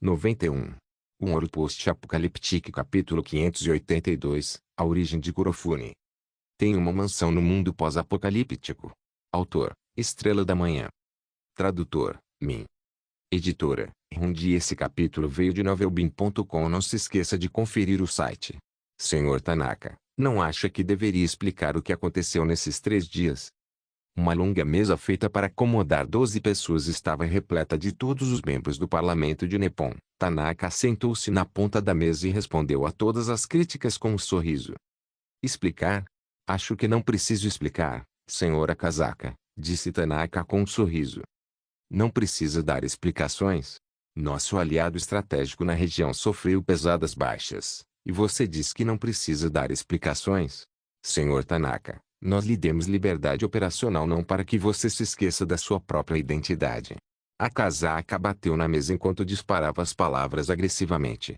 91. Um Ouro Post-Apocalíptico capítulo 582, A origem de Kurofune. Tem uma mansão no mundo pós-apocalíptico. Autor, Estrela da Manhã. Tradutor, Min. Editora, Rundi. Esse capítulo veio de novelbean.com. Não se esqueça de conferir o site. Senhor Tanaka, não acha que deveria explicar o que aconteceu nesses 3 dias? Uma longa mesa feita para acomodar 12 pessoas estava repleta de todos os membros do parlamento de Nippon. Tanaka sentou-se na ponta da mesa e respondeu a todas as críticas com um sorriso. Explicar? Acho que não preciso explicar, senhora Kazaka, disse Tanaka com um sorriso. Não precisa dar explicações. Nosso aliado estratégico na região sofreu pesadas baixas, e você diz que não precisa dar explicações? Senhor Tanaka, nós lhe demos liberdade operacional não para que você se esqueça da sua própria identidade. A Kazaka bateu na mesa enquanto disparava as palavras agressivamente.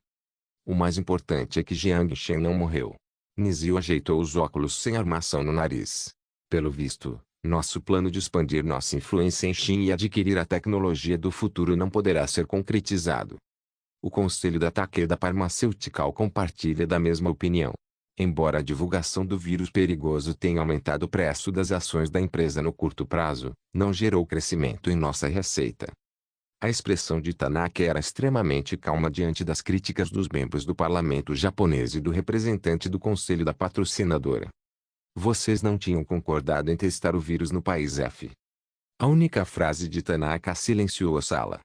O mais importante é que Jiang Shen não morreu. Nizio ajeitou os óculos sem armação no nariz. Pelo visto, nosso plano de expandir nossa influência em Shin e adquirir a tecnologia do futuro não poderá ser concretizado. O conselho da Takeda Pharmaceutical compartilha da mesma opinião. Embora a divulgação do vírus perigoso tenha aumentado o preço das ações da empresa no curto prazo, não gerou crescimento em nossa receita. A expressão de Tanaka era extremamente calma diante das críticas dos membros do parlamento japonês e do representante do conselho da patrocinadora. Vocês não tinham concordado em testar o vírus no país F. A única frase de Tanaka silenciou a sala.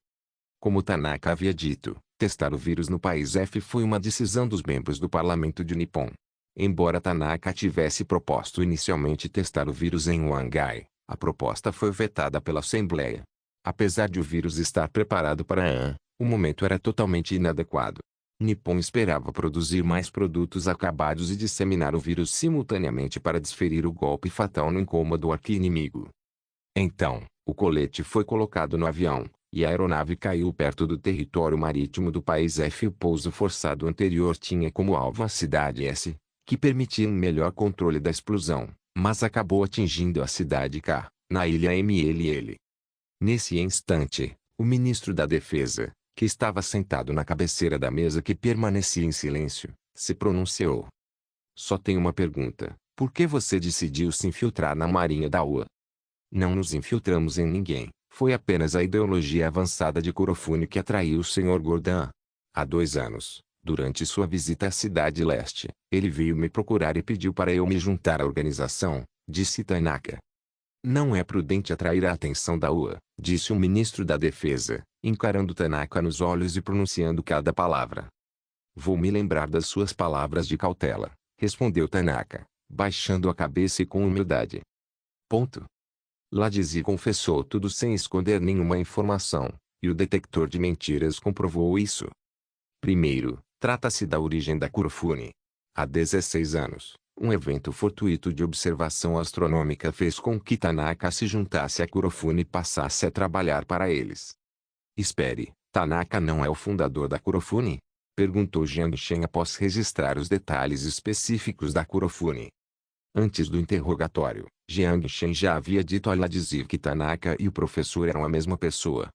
Como Tanaka havia dito, testar o vírus no país F foi uma decisão dos membros do parlamento de Nippon. Embora Tanaka tivesse proposto inicialmente testar o vírus em Wangai, a proposta foi vetada pela Assembleia. Apesar de o vírus estar preparado para o momento era totalmente inadequado. Nippon esperava produzir mais produtos acabados e disseminar o vírus simultaneamente para desferir o golpe fatal no incômodo arqui-inimigo. Então, o colete foi colocado no avião, e a aeronave caiu perto do território marítimo do país F. O pouso forçado anterior tinha como alvo a cidade S, que permitia um melhor controle da explosão, mas acabou atingindo a cidade K, na ilha MLL. Nesse instante, o ministro da Defesa, que estava sentado na cabeceira da mesa que permanecia em silêncio, se pronunciou. Só tenho uma pergunta: por que você decidiu se infiltrar na marinha da UA? Não nos infiltramos em ninguém, foi apenas a ideologia avançada de Kurofune que atraiu o Sr. Gordon. Há 2 anos, durante sua visita à Cidade Leste, ele veio me procurar e pediu para eu me juntar à organização, disse Tanaka. Não é prudente atrair a atenção da UA, disse o ministro da Defesa, encarando Tanaka nos olhos e pronunciando cada palavra. Vou me lembrar das suas palavras de cautela, respondeu Tanaka, baixando a cabeça e com humildade. Ponto. Ladizi confessou tudo sem esconder nenhuma informação, e o detector de mentiras comprovou isso. Primeiro, trata-se da origem da Kurofune. Há 16 anos, um evento fortuito de observação astronômica fez com que Tanaka se juntasse a Kurofune e passasse a trabalhar para eles. Espere, Tanaka não é o fundador da Kurofune? Perguntou Jiang Shen após registrar os detalhes específicos da Kurofune. Antes do interrogatório, Jiang Shen já havia dito a Ladizi que Tanaka e o professor eram a mesma pessoa.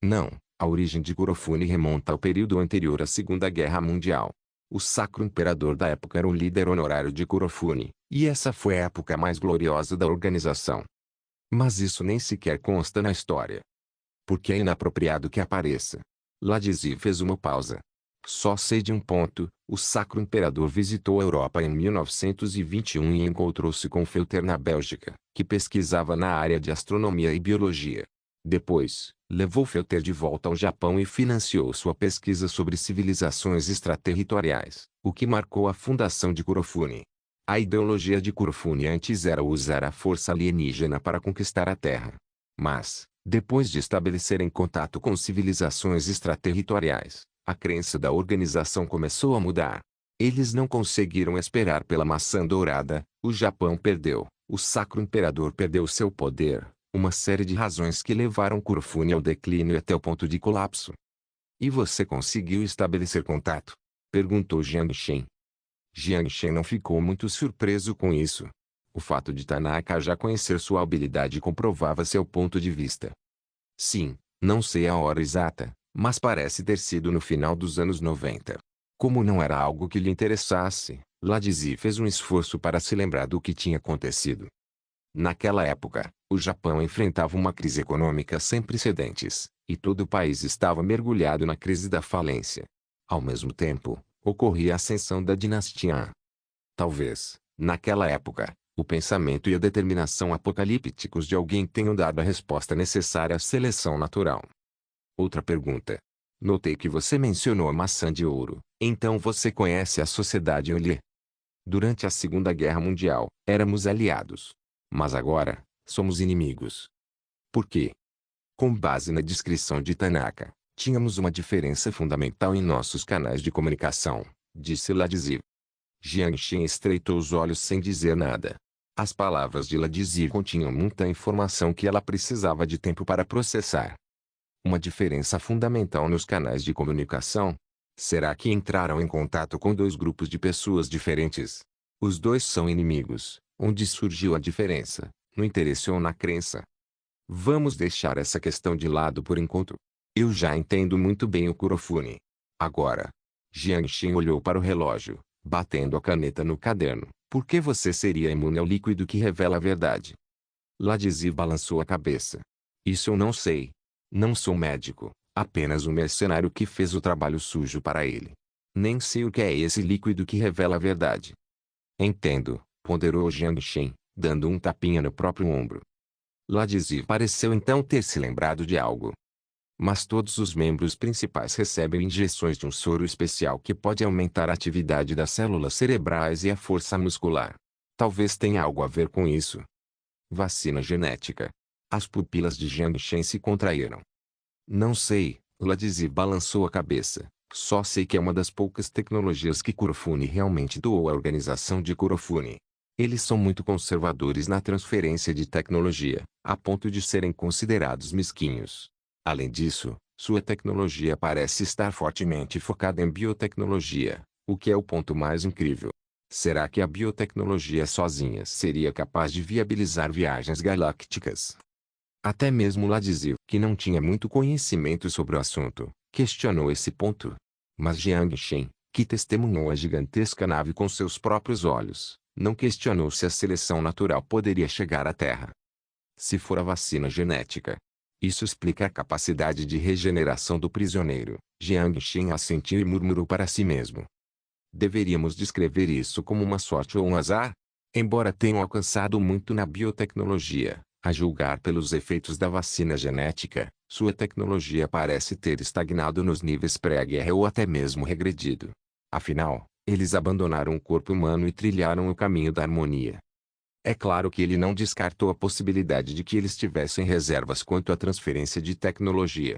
Não, a origem de Kurofune remonta ao período anterior à Segunda Guerra Mundial. O Sacro Imperador da época era o líder honorário de Kurofune, e essa foi a época mais gloriosa da organização. Mas isso nem sequer consta na história. Porque é inapropriado que apareça. Ladizi fez uma pausa. Só sei de um ponto: o Sacro Imperador visitou a Europa em 1921 e encontrou-se com Felter na Bélgica, que pesquisava na área de astronomia e biologia. Depois, levou Felter de volta ao Japão e financiou sua pesquisa sobre civilizações extraterritoriais, o que marcou a fundação de Kurofune. A ideologia de Kurofune antes era usar a força alienígena para conquistar a Terra. Mas, depois de estabelecerem contato com civilizações extraterritoriais, a crença da organização começou a mudar. Eles não conseguiram esperar pela maçã dourada, o Japão perdeu, o Sacro Imperador perdeu seu poder, uma série de razões que levaram Kurofune ao declínio até o ponto de colapso. E você conseguiu estabelecer contato? Perguntou Jiang Shen. Jiang Shen não ficou muito surpreso com isso. O fato de Tanaka já conhecer sua habilidade comprovava seu ponto de vista. Sim, não sei a hora exata, Mas parece ter sido no final dos anos 90. Como não era algo que lhe interessasse, Ladizi fez um esforço para se lembrar do que tinha acontecido. Naquela época, o Japão enfrentava uma crise econômica sem precedentes, e todo o país estava mergulhado na crise da falência. Ao mesmo tempo, ocorria a ascensão da dinastia Han. Talvez, naquela época, o pensamento e a determinação apocalípticos de alguém tenham dado a resposta necessária à seleção natural. Outra pergunta. Notei que você mencionou a maçã de ouro, então você conhece a Sociedade Euler? Durante a Segunda Guerra Mundial, éramos aliados. Mas agora, somos inimigos. Por quê? Com base na descrição de Tanaka, tínhamos uma diferença fundamental em nossos canais de comunicação, disse Ladizi. Jiangxin estreitou os olhos sem dizer nada. As palavras de Ladizi continham muita informação que ela precisava de tempo para processar. Uma diferença fundamental nos canais de comunicação? Será que entraram em contato com dois grupos de pessoas diferentes? Os dois são inimigos. Onde surgiu a diferença? No interesse ou na crença? Vamos deixar essa questão de lado por enquanto. Eu já entendo muito bem o Kurofune. Agora. Jiangxin olhou para o relógio, batendo a caneta no caderno. Por que você seria imune ao líquido que revela a verdade? Ladizi balançou a cabeça. Isso eu não sei. Não sou médico, apenas um mercenário que fez o trabalho sujo para ele. Nem sei o que é esse líquido que revela a verdade. Entendo, ponderou Jiangxin, dando um tapinha no próprio ombro. Ladizi pareceu então ter se lembrado de algo. Mas todos os membros principais recebem injeções de um soro especial que pode aumentar a atividade das células cerebrais e a força muscular. Talvez tenha algo a ver com isso. Vacina genética. As pupilas de Jiangxin se contraíram. Não sei, Ladizi balançou a cabeça. Só sei que é uma das poucas tecnologias que Kurofune realmente doou à organização de Kurofune. Eles são muito conservadores na transferência de tecnologia, a ponto de serem considerados mesquinhos. Além disso, sua tecnologia parece estar fortemente focada em biotecnologia, o que é o ponto mais incrível. Será que a biotecnologia sozinha seria capaz de viabilizar viagens galácticas? Até mesmo Ladizi, que não tinha muito conhecimento sobre o assunto, questionou esse ponto. Mas Jiangxin, que testemunhou a gigantesca nave com seus próprios olhos, não questionou se a seleção natural poderia chegar à Terra. Se for a vacina genética, isso explica a capacidade de regeneração do prisioneiro. Jiangxin assentiu e murmurou para si mesmo. Deveríamos descrever isso como uma sorte ou um azar? Embora tenham alcançado muito na biotecnologia, a julgar pelos efeitos da vacina genética, sua tecnologia parece ter estagnado nos níveis pré-guerra ou até mesmo regredido. Afinal, eles abandonaram o corpo humano e trilharam o caminho da harmonia. É claro que ele não descartou a possibilidade de que eles tivessem reservas quanto à transferência de tecnologia.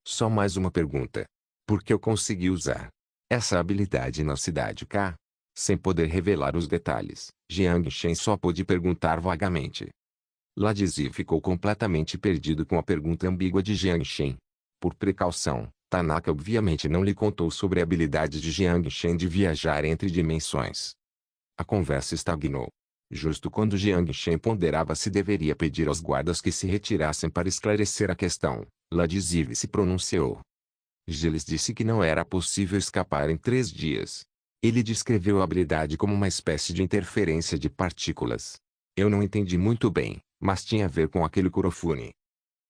Só mais uma pergunta. Por que eu consegui usar essa habilidade na cidade K? Sem poder revelar os detalhes, Jiangxin só pôde perguntar vagamente. Ladizi ficou completamente perdido com a pergunta ambígua de Jiangxin. Por precaução, Tanaka obviamente não lhe contou sobre a habilidade de Jiangxin de viajar entre dimensões. A conversa estagnou. Justo quando Jiangxin ponderava se deveria pedir aos guardas que se retirassem para esclarecer a questão, Ladizi se pronunciou. Giles disse que não era possível escapar em 3 dias. Ele descreveu a habilidade como uma espécie de interferência de partículas. Eu não entendi muito bem, mas tinha a ver com aquele Kurofune.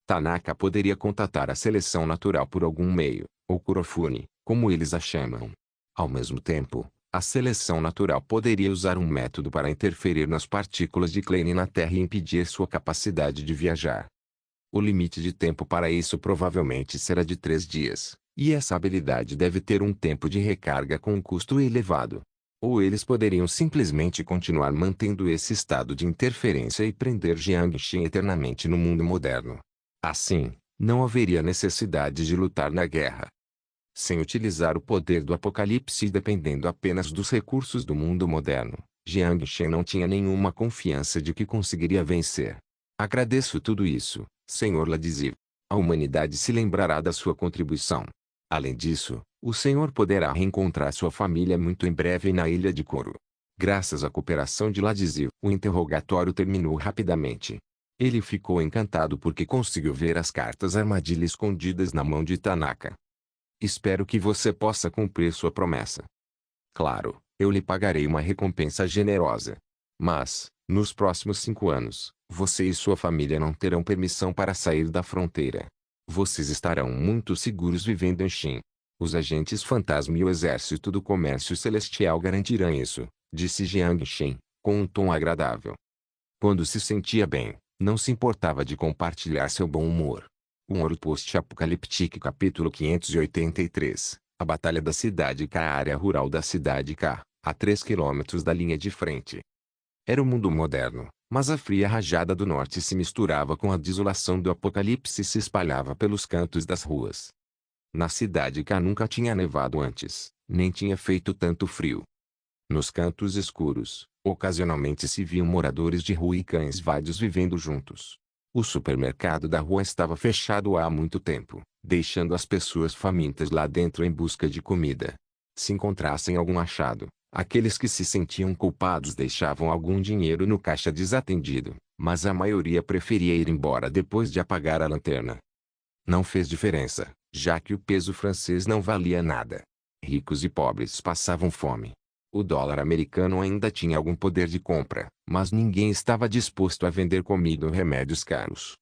Tanaka poderia contatar a seleção natural por algum meio, ou Kurofune, como eles a chamam. Ao mesmo tempo, a seleção natural poderia usar um método para interferir nas partículas de Klein na Terra e impedir sua capacidade de viajar. O limite de tempo para isso provavelmente será de 3 dias, e essa habilidade deve ter um tempo de recarga com um custo elevado. Ou eles poderiam simplesmente continuar mantendo esse estado de interferência e prender Jiangxin eternamente no mundo moderno. Assim, não haveria necessidade de lutar na guerra. Sem utilizar o poder do apocalipse e dependendo apenas dos recursos do mundo moderno, Jiangxin não tinha nenhuma confiança de que conseguiria vencer. Agradeço tudo isso, Sr. Ladizi. A humanidade se lembrará da sua contribuição. Além disso, o senhor poderá reencontrar sua família muito em breve na Ilha de Koro. Graças à cooperação de Ladizi, o interrogatório terminou rapidamente. Ele ficou encantado porque conseguiu ver as cartas armadilha escondidas na mão de Tanaka. Espero que você possa cumprir sua promessa. Claro, eu lhe pagarei uma recompensa generosa. Mas, nos próximos 5 anos, você e sua família não terão permissão para sair da fronteira. Vocês estarão muito seguros vivendo em Shin. Os agentes fantasma e o exército do comércio celestial garantirão isso, disse Jiang Shen, com um tom agradável. Quando se sentia bem, não se importava de compartilhar seu bom humor. Um Ouro Post-Apocalíptico capítulo 583. A Batalha da Cidade K. A área rural da Cidade K, a 3 quilômetros da linha de frente. Era um mundo moderno, mas a fria rajada do norte se misturava com a desolação do apocalipse e se espalhava pelos cantos das ruas. Na Cidade K nunca tinha nevado antes, nem tinha feito tanto frio. Nos cantos escuros, ocasionalmente se viam moradores de rua e cães vadios vivendo juntos. O supermercado da rua estava fechado há muito tempo, deixando as pessoas famintas lá dentro em busca de comida. Se encontrassem algum achado, aqueles que se sentiam culpados deixavam algum dinheiro no caixa desatendido, mas a maioria preferia ir embora depois de apagar a lanterna. Não fez diferença, já que o peso francês não valia nada. Ricos e pobres passavam fome. O dólar americano ainda tinha algum poder de compra, mas ninguém estava disposto a vender comida ou remédios caros.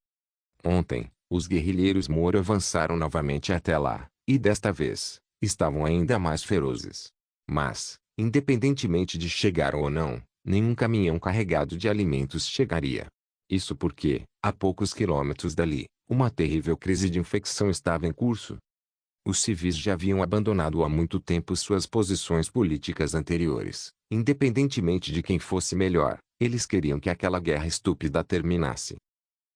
Ontem, os guerrilheiros Moro avançaram novamente até lá, e desta vez, estavam ainda mais ferozes. Mas, independentemente de chegar ou não, nenhum caminhão carregado de alimentos chegaria. Isso porque, a poucos quilômetros dali, uma terrível crise de infecção estava em curso. Os civis já haviam abandonado há muito tempo suas posições políticas anteriores. Independentemente de quem fosse melhor, eles queriam que aquela guerra estúpida terminasse.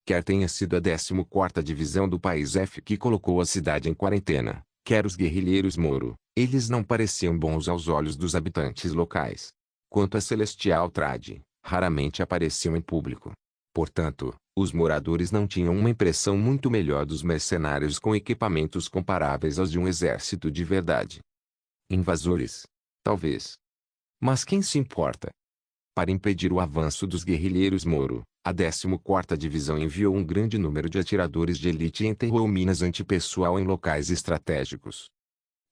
Quer tenha sido a 14ª Divisão do País F que colocou a cidade em quarentena, quer os guerrilheiros Moro, eles não pareciam bons aos olhos dos habitantes locais. Quanto a Celestial Trade, raramente apareciam em público. Portanto, os moradores não tinham uma impressão muito melhor dos mercenários com equipamentos comparáveis aos de um exército de verdade. Invasores? Talvez. Mas quem se importa? Para impedir o avanço dos guerrilheiros Moro, a 14ª Divisão enviou um grande número de atiradores de elite e enterrou minas antipessoal em locais estratégicos.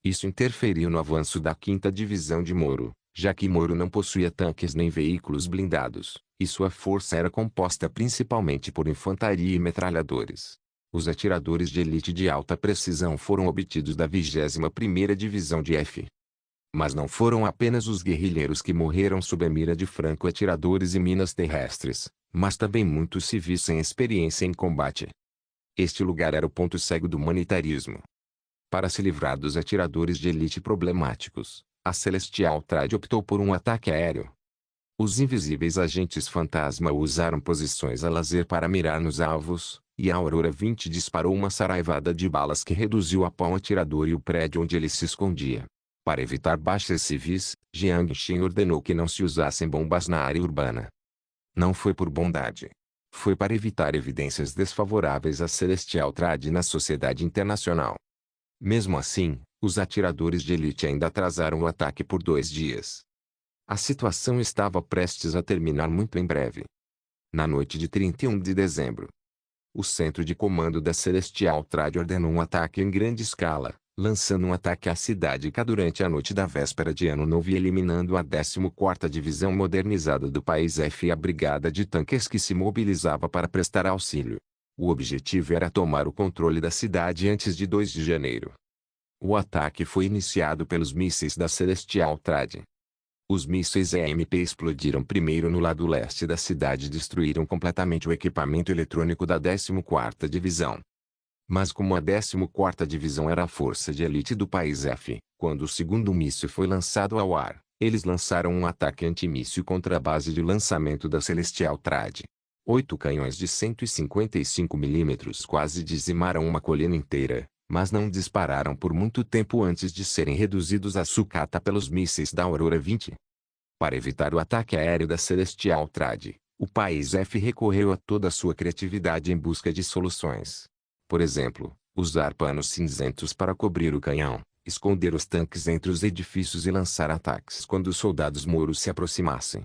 Isso interferiu no avanço da 5ª Divisão de Moro, já que Moro não possuía tanques nem veículos blindados, e sua força era composta principalmente por infantaria e metralhadores. Os atiradores de elite de alta precisão foram obtidos da 21ª Divisão de F. Mas não foram apenas os guerrilheiros que morreram sob a mira de franco-atiradores e minas terrestres, mas também muitos civis sem experiência em combate. Este lugar era o ponto cego do humanitarismo. Para se livrar dos atiradores de elite problemáticos, a Celestial Trade optou por um ataque aéreo. Os invisíveis agentes fantasma usaram posições a lazer para mirar nos alvos, e a Aurora 20 disparou uma saraivada de balas que reduziu a pau o atirador e o prédio onde ele se escondia. Para evitar baixas civis, Jiang Shen ordenou que não se usassem bombas na área urbana. Não foi por bondade. Foi para evitar evidências desfavoráveis à Celestial Trade na sociedade internacional. Mesmo assim, os atiradores de elite ainda atrasaram o ataque por 2 dias. A situação estava prestes a terminar muito em breve. Na noite de 31 de dezembro, o centro de comando da Celestial Trade ordenou um ataque em grande escala, lançando um ataque à cidade K durante a noite da véspera de Ano Novo e eliminando a 14ª Divisão modernizada do País F e a brigada de tanques que se mobilizava para prestar auxílio. O objetivo era tomar o controle da cidade antes de 2 de janeiro. O ataque foi iniciado pelos mísseis da Celestial Trade. Os mísseis EMP explodiram primeiro no lado leste da cidade e destruíram completamente o equipamento eletrônico da 14ª Divisão. Mas como a 14ª Divisão era a força de elite do País F, quando o segundo míssil foi lançado ao ar, eles lançaram um ataque antimíssil contra a base de lançamento da Celestial Trade. 8 canhões de 155 mm quase dizimaram uma colina inteira, mas não dispararam por muito tempo antes de serem reduzidos a sucata pelos mísseis da Aurora 20. Para evitar o ataque aéreo da Celestial Trade, o País F recorreu a toda a sua criatividade em busca de soluções. Por exemplo, usar panos cinzentos para cobrir o canhão, esconder os tanques entre os edifícios e lançar ataques quando os soldados moros se aproximassem.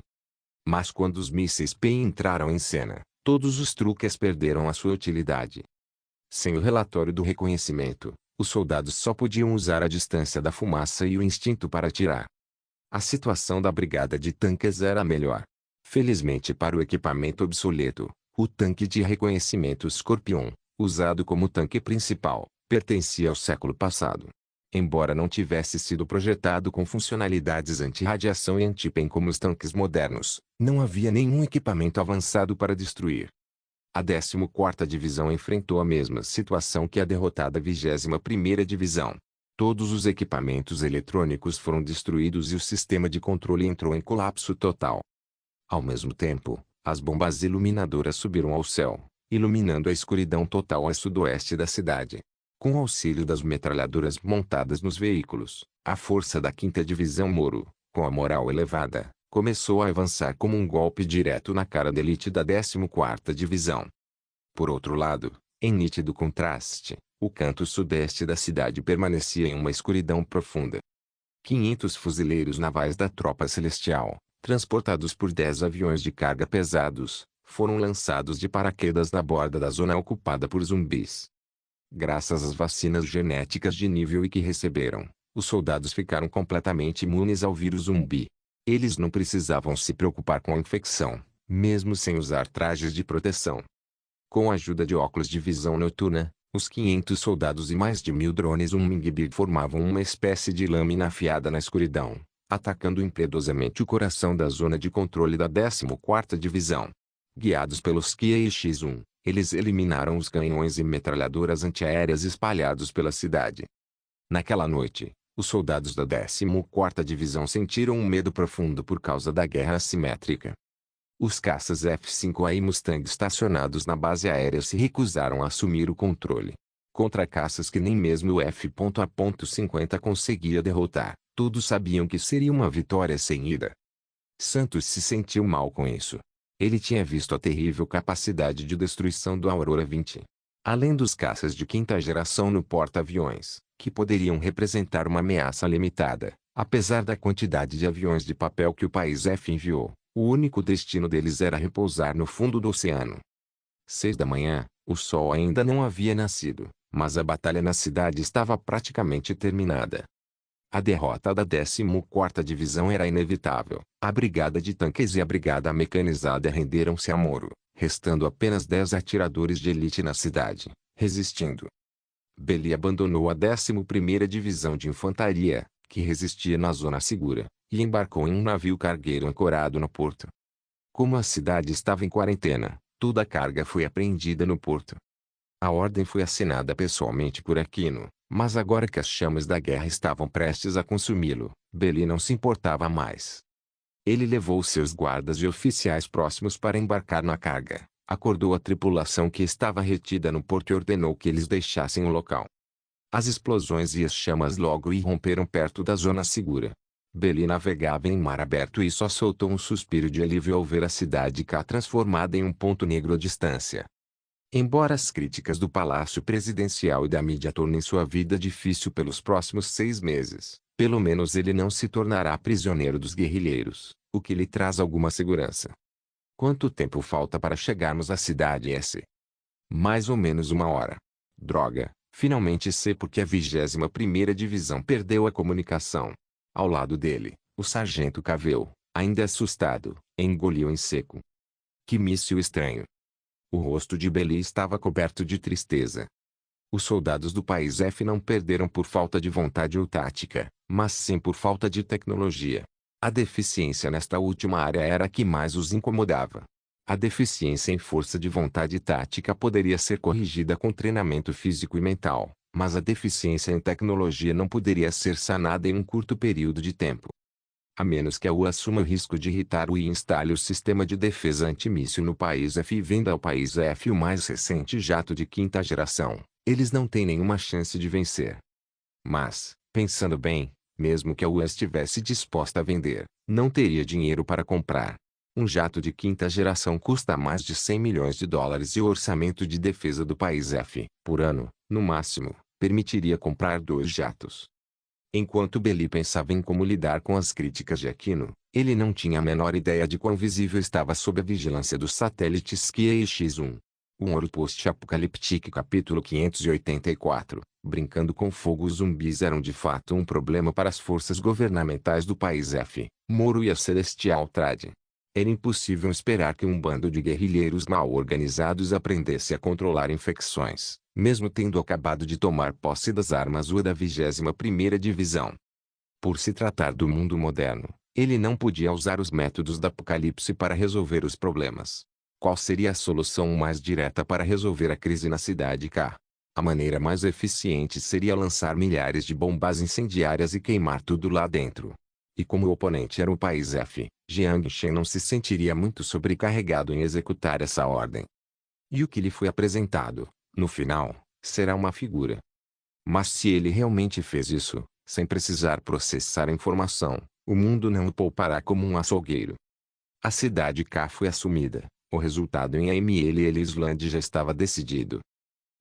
Mas quando os mísseis PEM entraram em cena, Todos os truques perderam a sua utilidade. Sem o relatório do reconhecimento, os soldados só podiam usar a distância da fumaça e o instinto para atirar. A situação da brigada de tanques era melhor. Felizmente para o equipamento obsoleto, o tanque de reconhecimento Scorpion, usado como tanque principal, pertencia ao século passado. Embora não tivesse sido projetado com funcionalidades anti-radiação e anti-PEM como os tanques modernos, não havia nenhum equipamento avançado para destruir. A 14ª Divisão enfrentou a mesma situação que a derrotada 21ª Divisão. Todos os equipamentos eletrônicos foram destruídos e o sistema de controle entrou em colapso total. Ao mesmo tempo, as bombas iluminadoras subiram ao céu, iluminando a escuridão total a sudoeste da cidade. Com o auxílio das metralhadoras montadas nos veículos, a força da 5ª Divisão Moro, com a moral elevada, começou a avançar como um golpe direto na cara da elite da 14ª Divisão. Por outro lado, em nítido contraste, o canto sudeste da cidade permanecia em uma escuridão profunda. 500 fuzileiros navais da Tropa Celestial, transportados por 10 aviões de carga pesados, foram lançados de paraquedas na borda da zona ocupada por zumbis. Graças às vacinas genéticas de nível I que receberam, os soldados ficaram completamente imunes ao vírus zumbi. Eles não precisavam se preocupar com a infecção, mesmo sem usar trajes de proteção. Com a ajuda de óculos de visão noturna, os 500 soldados e mais de 1000 drones Hummingbird formavam uma espécie de lâmina afiada na escuridão, atacando impiedosamente o coração da zona de controle da 14ª Divisão. Guiados pelos Kia X-1, eles eliminaram os canhões e metralhadoras antiaéreas espalhados pela cidade. Naquela noite, os soldados da 14ª Divisão sentiram um medo profundo por causa da guerra assimétrica. Os caças F-5A e Mustang estacionados na base aérea se recusaram a assumir o controle. Contra caças que nem mesmo o F.A.50 conseguia derrotar, todos sabiam que seria uma vitória sem ira. Santos se sentiu mal com isso. Ele tinha visto a terrível capacidade de destruição do Aurora 20. Além dos caças de 5ª geração no porta-aviões, que poderiam representar uma ameaça limitada, apesar da quantidade de aviões de papel que o país F enviou, o único destino deles era repousar no fundo do oceano. 6 da manhã, o sol ainda não havia nascido, mas a batalha na cidade estava praticamente terminada. A derrota da 14ª Divisão era inevitável. A brigada de tanques e a brigada mecanizada renderam-se a Moro, restando apenas 10 atiradores de elite na cidade, resistindo. Belli abandonou a 11ª Divisão de Infantaria, que resistia na zona segura, e embarcou em um navio cargueiro ancorado no porto. Como a cidade estava em quarentena, toda a carga foi apreendida no porto. A ordem foi assinada pessoalmente por Aquino, mas agora que as chamas da guerra estavam prestes a consumi-lo, Belli não se importava mais. Ele levou seus guardas e oficiais próximos para embarcar na carga, acordou a tripulação que estava retida no porto e ordenou que eles deixassem o local. As explosões e as chamas logo irromperam perto da zona segura. Belli navegava em mar aberto e só soltou um suspiro de alívio ao ver a cidade cá transformada em um ponto negro à distância. Embora as críticas do Palácio Presidencial e da mídia tornem sua vida difícil pelos próximos 6 meses, pelo menos ele não se tornará prisioneiro dos guerrilheiros, o que lhe traz alguma segurança. Quanto tempo falta para chegarmos à cidade S? Mais ou menos 1 hora. Droga, finalmente sei porque a 21ª Divisão perdeu a comunicação. Ao lado dele, o sargento Cavell, ainda assustado, engoliu em seco. Que míssil estranho. O rosto de Belli estava coberto de tristeza. Os soldados do país F não perderam por falta de vontade ou tática, mas sim por falta de tecnologia. A deficiência nesta última área era a que mais os incomodava. A deficiência em força de vontade e tática poderia ser corrigida com treinamento físico e mental, mas a deficiência em tecnologia não poderia ser sanada em um curto período de tempo. A menos que a U assuma o risco de irritar o I e instale o sistema de defesa antimíssil no país F e venda ao país F o mais recente jato de 5ª geração, eles não têm nenhuma chance de vencer. Mas, pensando bem, mesmo que a U estivesse disposta a vender, não teria dinheiro para comprar. Um jato de 5ª geração custa mais de 100 milhões de dólares e o orçamento de defesa do país F, por ano, no máximo, permitiria comprar 2 jatos. Enquanto Belli pensava em como lidar com as críticas de Aquino, ele não tinha a menor ideia de quão visível estava sob a vigilância dos satélites Skies e X-1. Um Ouro Post-Apocaliptique capítulo 584. Brincando com fogo, os zumbis eram de fato um problema para as forças governamentais do país F, Moro e a Celestial Trade. Era impossível esperar que um bando de guerrilheiros mal organizados aprendesse a controlar infecções, mesmo tendo acabado de tomar posse das armas UA da 21ª Divisão. Por se tratar do mundo moderno, ele não podia usar os métodos da Apocalipse para resolver os problemas. Qual seria a solução mais direta para resolver a crise na cidade K? A maneira mais eficiente seria lançar milhares de bombas incendiárias e queimar tudo lá dentro. E como o oponente era o país F, Jiang Shen não se sentiria muito sobrecarregado em executar essa ordem. E o que lhe foi apresentado, no final, será uma figura. Mas se ele realmente fez isso, sem precisar processar a informação, o mundo não o poupará como um açougueiro. A cidade K foi assumida, o resultado em AML e Island já estava decidido.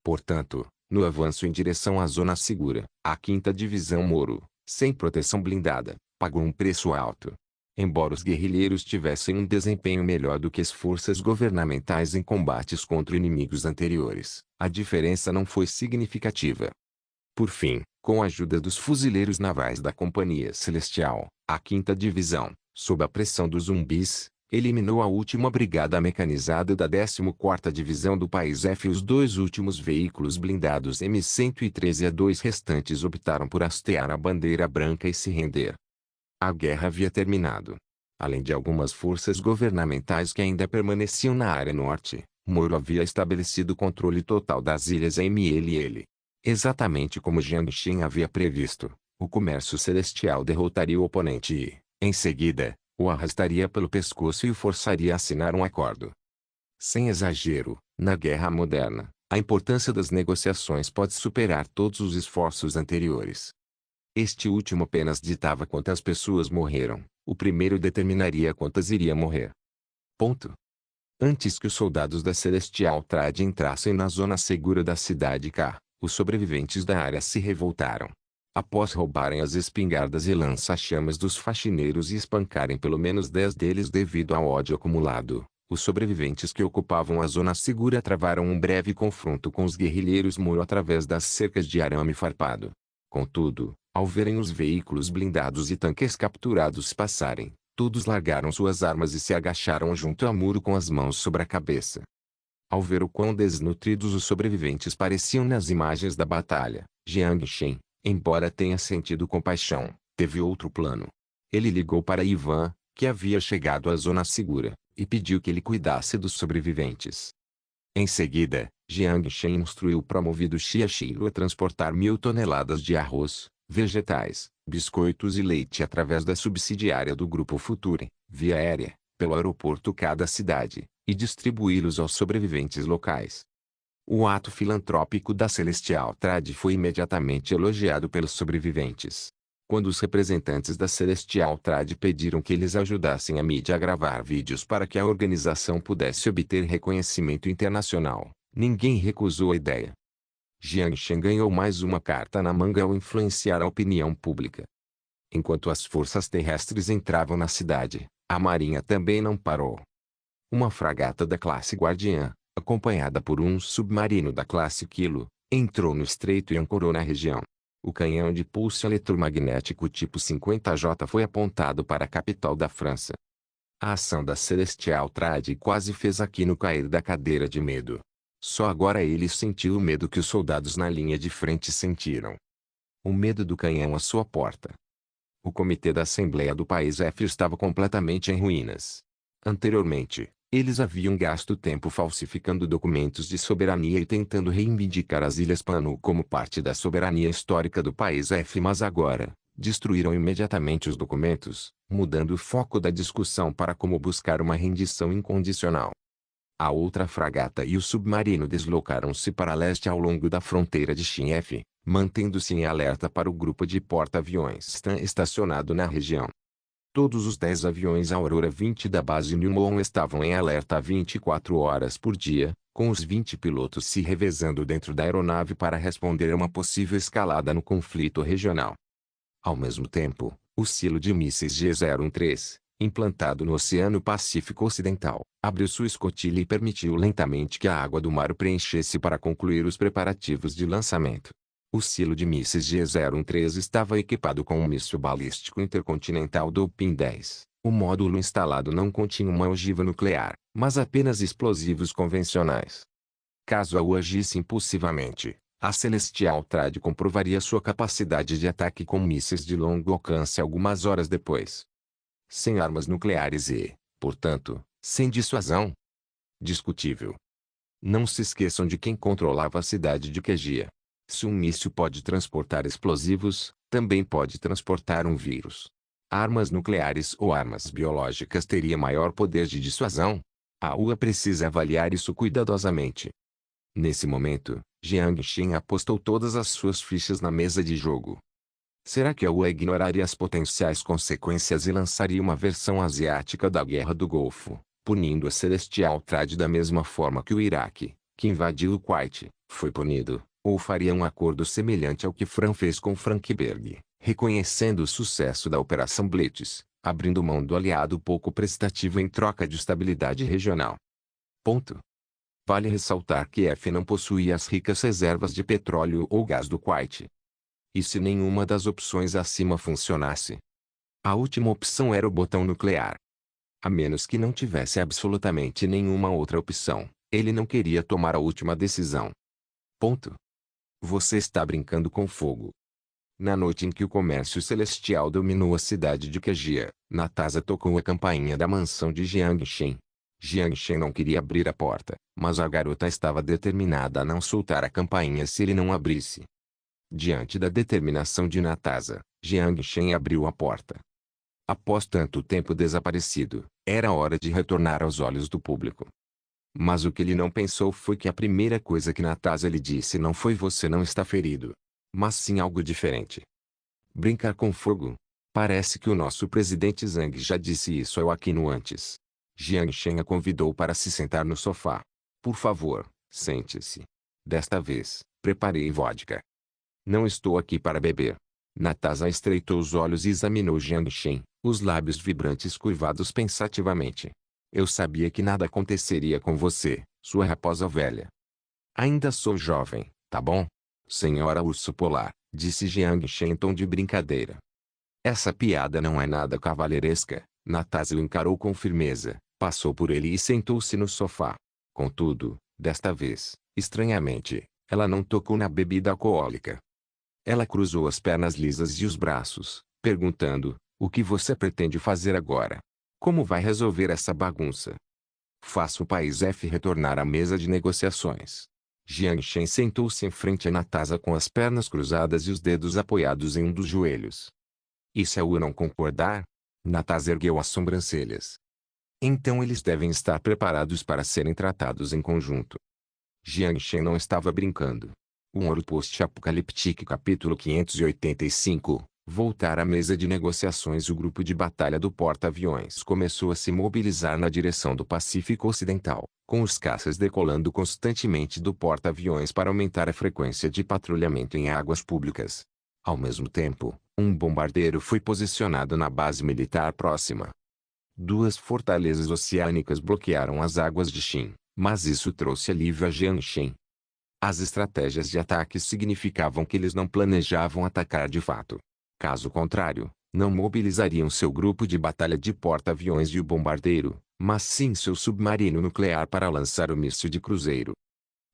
Portanto, no avanço em direção à zona segura, a 5ª Divisão Moro, sem proteção blindada, pagou um preço alto. Embora os guerrilheiros tivessem um desempenho melhor do que as forças governamentais em combates contra inimigos anteriores, a diferença não foi significativa. Por fim, com a ajuda dos fuzileiros navais da Companhia Celestial, a 5ª Divisão, sob a pressão dos zumbis, eliminou a última brigada mecanizada da 14ª Divisão do país F e os dois últimos veículos blindados M113 e dois restantes optaram por hastear a bandeira branca e se render. A guerra havia terminado. Além de algumas forças governamentais que ainda permaneciam na área norte, Moro havia estabelecido controle total das ilhas AML. Exatamente como Jiang Shen havia previsto, o comércio celestial derrotaria o oponente e, em seguida, o arrastaria pelo pescoço e o forçaria a assinar um acordo. Sem exagero, na guerra moderna, a importância das negociações pode superar todos os esforços anteriores. Este último apenas ditava quantas pessoas morreram, o primeiro determinaria quantas iriam morrer. Ponto. Antes que os soldados da Celestial Trade entrassem na zona segura da cidade K, os sobreviventes da área se revoltaram. Após roubarem as espingardas e lança-chamas dos faxineiros e espancarem pelo menos 10 deles devido ao ódio acumulado, os sobreviventes que ocupavam a zona segura travaram um breve confronto com os guerrilheiros Moro através das cercas de arame farpado. Contudo, ao verem os veículos blindados e tanques capturados passarem, todos largaram suas armas e se agacharam junto ao muro com as mãos sobre a cabeça. Ao ver o quão desnutridos os sobreviventes pareciam nas imagens da batalha, Jiang Shen, embora tenha sentido compaixão, teve outro plano. Ele ligou para Ivan, que havia chegado à zona segura, e pediu que ele cuidasse dos sobreviventes. Em seguida, Jiang Shen instruiu o promovido Xia Shiro a transportar 1.000 toneladas de arroz, vegetais, biscoitos e leite através da subsidiária do Grupo Future, via aérea, pelo aeroporto K da cidade, e distribuí-los aos sobreviventes locais. O ato filantrópico da Celestial Trade foi imediatamente elogiado pelos sobreviventes. Quando os representantes da Celestial Trade pediram que eles ajudassem a mídia a gravar vídeos para que a organização pudesse obter reconhecimento internacional, ninguém recusou a ideia. Jiang Shen ganhou mais uma carta na manga ao influenciar a opinião pública. Enquanto as forças terrestres entravam na cidade, a marinha também não parou. Uma fragata da classe Guardiã, acompanhada por um submarino da classe Kilo, entrou no estreito e ancorou na região. O canhão de pulso eletromagnético tipo 50J foi apontado para a capital da França. A ação da Celestial Trade quase fez Aquino cair da cadeira de medo. Só agora ele sentiu o medo que os soldados na linha de frente sentiram. O medo do canhão à sua porta. O comitê da Assembleia do país F estava completamente em ruínas. Anteriormente, eles haviam gasto tempo falsificando documentos de soberania e tentando reivindicar as Ilhas Panu como parte da soberania histórica do país F, mas agora, destruíram imediatamente os documentos, mudando o foco da discussão para como buscar uma rendição incondicional. A outra fragata e o submarino deslocaram-se para leste ao longo da fronteira de Xin F, mantendo-se em alerta para o grupo de porta-aviões Stan estacionado na região. Todos os 10 aviões Aurora 20 da base Newmont estavam em alerta 24 horas por dia, com os 20 pilotos se revezando dentro da aeronave para responder a uma possível escalada no conflito regional. Ao mesmo tempo, o silo de mísseis G-013, implantado no Oceano Pacífico Ocidental, abriu sua escotilha e permitiu lentamente que a água do mar o preenchesse para concluir os preparativos de lançamento. O silo de mísseis G-013 estava equipado com um míssil balístico intercontinental Dopin-10. O módulo instalado não continha uma ogiva nuclear, mas apenas explosivos convencionais. Caso a U agisse impulsivamente, a Celestial Trade comprovaria sua capacidade de ataque com mísseis de longo alcance algumas horas depois. Sem armas nucleares e, portanto, sem dissuasão. Discutível. Não se esqueçam de quem controlava a cidade de Kegia. Se um míssil pode transportar explosivos, também pode transportar um vírus. Armas nucleares ou armas biológicas teria maior poder de dissuasão? A UA precisa avaliar isso cuidadosamente. Nesse momento, Jiang Xin apostou todas as suas fichas na mesa de jogo. Será que a UA ignoraria as potenciais consequências e lançaria uma versão asiática da Guerra do Golfo, punindo a Celestial Trade da mesma forma que o Iraque, que invadiu o Kuwait, foi punido, ou faria um acordo semelhante ao que Fran fez com Frankberg, reconhecendo o sucesso da Operação Blitz, abrindo mão do aliado pouco prestativo em troca de estabilidade regional. Ponto. Vale ressaltar que F não possuía as ricas reservas de petróleo ou gás do Kuwait. E se nenhuma das opções acima funcionasse? A última opção era o botão nuclear. A menos que não tivesse absolutamente nenhuma outra opção, ele não queria tomar a última decisão. Ponto. Você está brincando com fogo. Na noite em que o comércio celestial dominou a cidade de Kegia, Natasha tocou a campainha da mansão de Jiang Xin. Jiang Xin não queria abrir a porta, mas a garota estava determinada a não soltar a campainha se ele não abrisse. Diante da determinação de Natasha, Jiang Xin abriu a porta. Após tanto tempo desaparecido, era hora de retornar aos olhos do público. Mas o que ele não pensou foi que a primeira coisa que Natasha lhe disse não foi "você não está ferido", mas sim algo diferente. Brincar com fogo? Parece que o nosso presidente Zhang já disse isso ao Aquino antes. Jiang Xin a convidou para se sentar no sofá. Por favor, sente-se. Desta vez, preparei vodka. Não estou aqui para beber. Natasha estreitou os olhos e examinou Jiang Xin, os lábios vibrantes curvados pensativamente. Eu sabia que nada aconteceria com você, sua raposa velha. Ainda sou jovem, tá bom? Senhora Urso Polar, disse Jiang Xin em tom de brincadeira. Essa piada não é nada cavalheiresca. Natasha o encarou com firmeza, passou por ele e sentou-se no sofá. Contudo, desta vez, estranhamente, ela não tocou na bebida alcoólica. Ela cruzou as pernas lisas e os braços, perguntando: o que você pretende fazer agora? Como vai resolver essa bagunça? Faça o país F retornar à mesa de negociações. Jiang Xin sentou-se em frente a Natasha com as pernas cruzadas e os dedos apoiados em um dos joelhos. E se a U não concordar? Natasha ergueu as sobrancelhas. Então eles devem estar preparados para serem tratados em conjunto. Jiang Xin não estava brincando. Um ouro post-apocalíptico capítulo 585. Voltar à mesa de negociações. O grupo de batalha do porta-aviões começou a se mobilizar na direção do Pacífico Ocidental, com os caças decolando constantemente do porta-aviões para aumentar a frequência de patrulhamento em águas públicas. Ao mesmo tempo, um bombardeiro foi posicionado na base militar próxima. Duas fortalezas oceânicas bloquearam as águas de Xin, mas isso trouxe alívio a Jiang Xin. As estratégias de ataque significavam que eles não planejavam atacar de fato. Caso contrário, não mobilizariam seu grupo de batalha de porta-aviões e o bombardeiro, mas sim seu submarino nuclear para lançar o míssil de cruzeiro.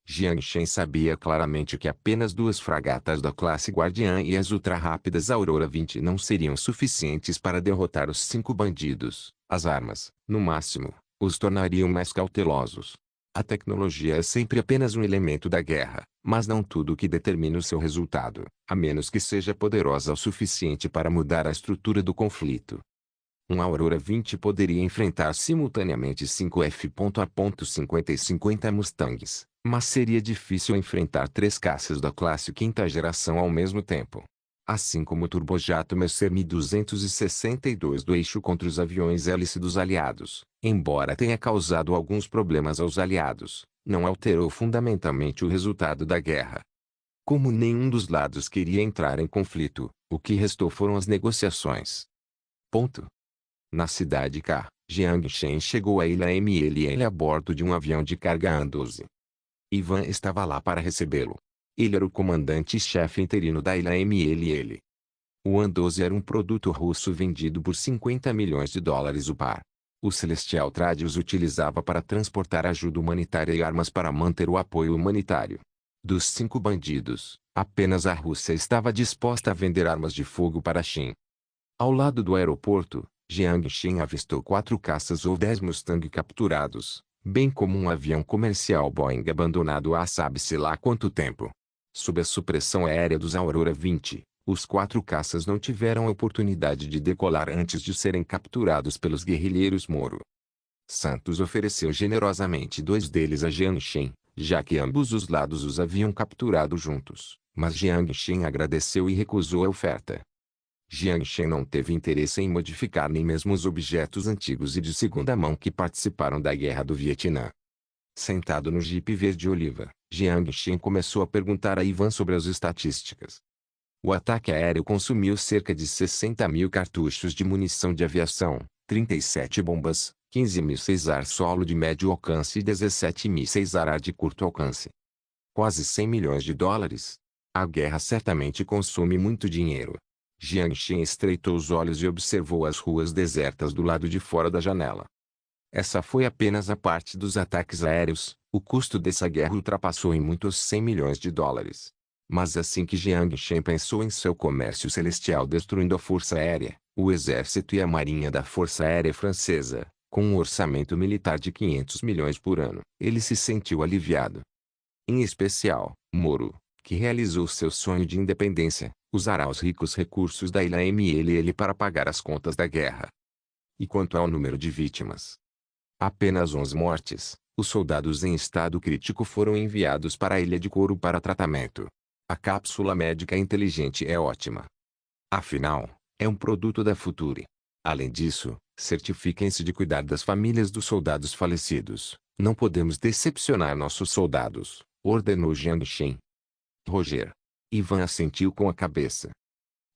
Jiang Xin sabia claramente que apenas duas fragatas da classe Guardiã e as ultra-rápidas Aurora 20 não seriam suficientes para derrotar os 5 bandidos. As armas, no máximo, os tornariam mais cautelosos. A tecnologia é sempre apenas um elemento da guerra, mas não tudo o que determina o seu resultado, a menos que seja poderosa o suficiente para mudar a estrutura do conflito. Um Aurora 20 poderia enfrentar simultaneamente 5 F.A.50 e 50 Mustangs, mas seria difícil enfrentar 3 caças da classe quinta geração ao mesmo tempo. Assim como o turbojato Messer Mi-262 do eixo contra os aviões hélice dos aliados, embora tenha causado alguns problemas aos aliados, não alterou fundamentalmente o resultado da guerra. Como nenhum dos lados queria entrar em conflito, o que restou foram as negociações. Ponto. Na cidade K, Jiang Shen chegou à ilha MLL a bordo de um avião de carga An-12. Ivan estava lá para recebê-lo. Ele era o comandante-chefe interino da ilha MLL. O An-12 era um produto russo vendido por 50 milhões de dólares o par. O Celestial Trade os utilizava para transportar ajuda humanitária e armas para manter o apoio humanitário. Dos 5 bandidos, apenas a Rússia estava disposta a vender armas de fogo para a China. Ao lado do aeroporto, Jiang Shen avistou 4 caças ou 10 Mustang capturados, bem como um avião comercial Boeing abandonado há sabe-se lá quanto tempo. Sob a supressão aérea dos Aurora 20, os 4 caças não tiveram a oportunidade de decolar antes de serem capturados pelos guerrilheiros Moro. Santos ofereceu generosamente 2 deles a Jiang Shen, já que ambos os lados os haviam capturado juntos, mas Jiang Shen agradeceu e recusou a oferta. Jiang Shen não teve interesse em modificar nem mesmo os objetos antigos e de segunda mão que participaram da Guerra do Vietnã. Sentado no jipe verde-oliva, Jiang Shen começou a perguntar a Ivan sobre as estatísticas. O ataque aéreo consumiu cerca de 60 mil cartuchos de munição de aviação, 37 bombas, 15 mísseis ar-solo de médio alcance e 17 mísseis ar-ar de curto alcance. Quase 100 milhões de dólares. A guerra certamente consome muito dinheiro. Jiang Shen estreitou os olhos e observou as ruas desertas do lado de fora da janela. Essa foi apenas a parte dos ataques aéreos. O custo dessa guerra ultrapassou em muito os 100 milhões de dólares. Mas assim que Jiang Shen pensou em seu comércio celestial destruindo a Força Aérea, o Exército e a Marinha da Força Aérea Francesa, com um orçamento militar de 500 milhões por ano, ele se sentiu aliviado. Em especial, Moro, que realizou seu sonho de independência, usará os ricos recursos da ilha MLL para pagar as contas da guerra. E quanto ao número de vítimas? Apenas 11 mortes. Os soldados em estado crítico foram enviados para a Ilha de Couro para tratamento. A cápsula médica inteligente é ótima. Afinal, é um produto da Future. Além disso, certifiquem-se de cuidar das famílias dos soldados falecidos. Não podemos decepcionar nossos soldados, ordenou Jiang Shen. Roger. Ivan assentiu com a cabeça.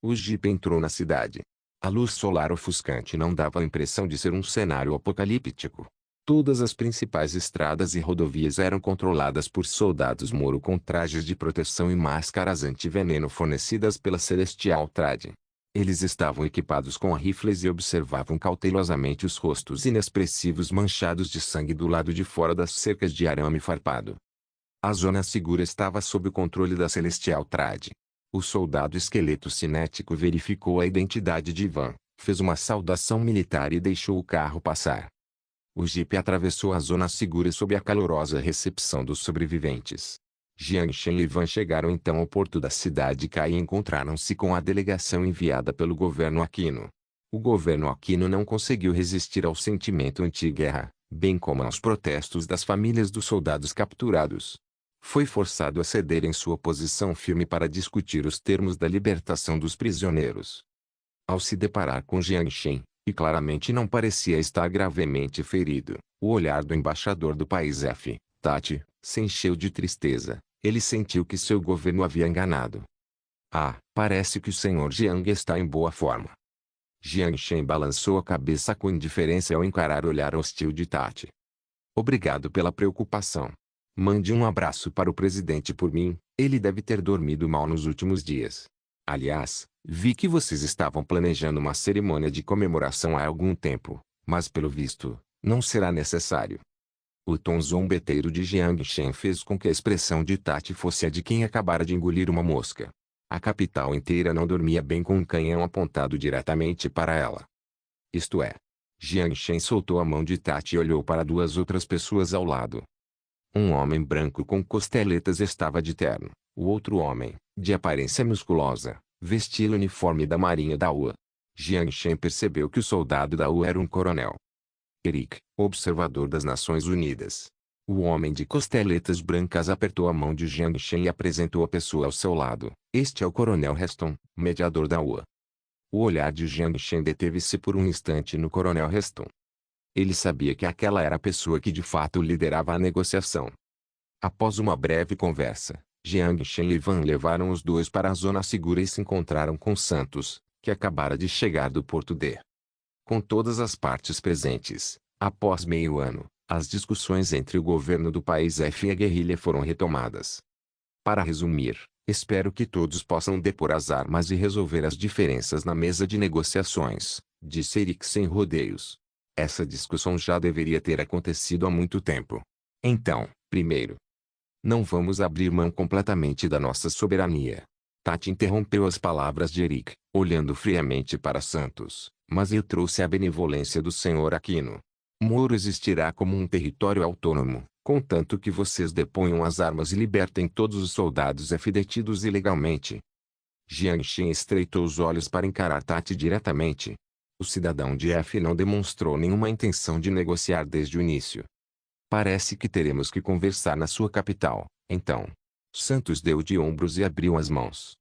O jipe entrou na cidade. A luz solar ofuscante não dava a impressão de ser um cenário apocalíptico. Todas as principais estradas e rodovias eram controladas por soldados Moro com trajes de proteção e máscaras anti-veneno fornecidas pela Celestial Trade. Eles estavam equipados com rifles e observavam cautelosamente os rostos inexpressivos manchados de sangue do lado de fora das cercas de arame farpado. A zona segura estava sob o controle da Celestial Trade. O soldado esqueleto cinético verificou a identidade de Ivan, fez uma saudação militar e deixou o carro passar. O jipe atravessou a zona segura sob a calorosa recepção dos sobreviventes. Jiang Shen e Ivan chegaram então ao porto da cidade K e encontraram-se com a delegação enviada pelo governo Aquino. O governo Aquino não conseguiu resistir ao sentimento anti-guerra, bem como aos protestos das famílias dos soldados capturados. Foi forçado a ceder em sua posição firme para discutir os termos da libertação dos prisioneiros. Ao se deparar com Jiang Shen, que claramente não parecia estar gravemente ferido, o olhar do embaixador do país F, Tati, se encheu de tristeza. Ele sentiu que seu governo havia enganado. Ah, parece que o senhor Jiang está em boa forma. Jiang Shen balançou a cabeça com indiferença ao encarar o olhar hostil de Tati. Obrigado pela preocupação. Mande um abraço para o presidente por mim, ele deve ter dormido mal nos últimos dias. Aliás, vi que vocês estavam planejando uma cerimônia de comemoração há algum tempo, mas pelo visto, não será necessário. O tom zombeteiro de Jiang Shen fez com que a expressão de Tati fosse a de quem acabara de engolir uma mosca. A capital inteira não dormia bem com um canhão apontado diretamente para ela. Isto é. Jiang Shen soltou a mão de Tati e olhou para 2 outras pessoas ao lado. Um homem branco com costeletas estava de terno. O outro homem, de aparência musculosa, vestia o uniforme da Marinha da UA. Jiang Shen percebeu que o soldado da UA era um coronel. Eric, observador das Nações Unidas. O homem de costeletas brancas apertou a mão de Jiang Shen e apresentou a pessoa ao seu lado. Este é o coronel Reston, mediador da UA. O olhar de Jiang Shen deteve-se por um instante no coronel Reston. Ele sabia que aquela era a pessoa que de fato liderava a negociação. Após uma breve conversa, Jiang Shen e Van levaram os dois para a zona segura e se encontraram com Santos, que acabara de chegar do Porto D. Com todas as partes presentes, após meio ano, as discussões entre o governo do país F e a guerrilha foram retomadas. Para resumir, espero que todos possam depor as armas e resolver as diferenças na mesa de negociações, disse Eric sem rodeios. Essa discussão já deveria ter acontecido há muito tempo. Então, primeiro, não vamos abrir mão completamente da nossa soberania. Tati interrompeu as palavras de Eric, olhando friamente para Santos, mas eu trouxe a benevolência do Senhor Aquino. Moro existirá como um território autônomo, contanto que vocês deponham as armas e libertem todos os soldados F detidos ilegalmente. Jiang Shen estreitou os olhos para encarar Tati diretamente. O cidadão de F não demonstrou nenhuma intenção de negociar desde o início. Parece que teremos que conversar na sua capital, então. Santos deu de ombros e abriu as mãos.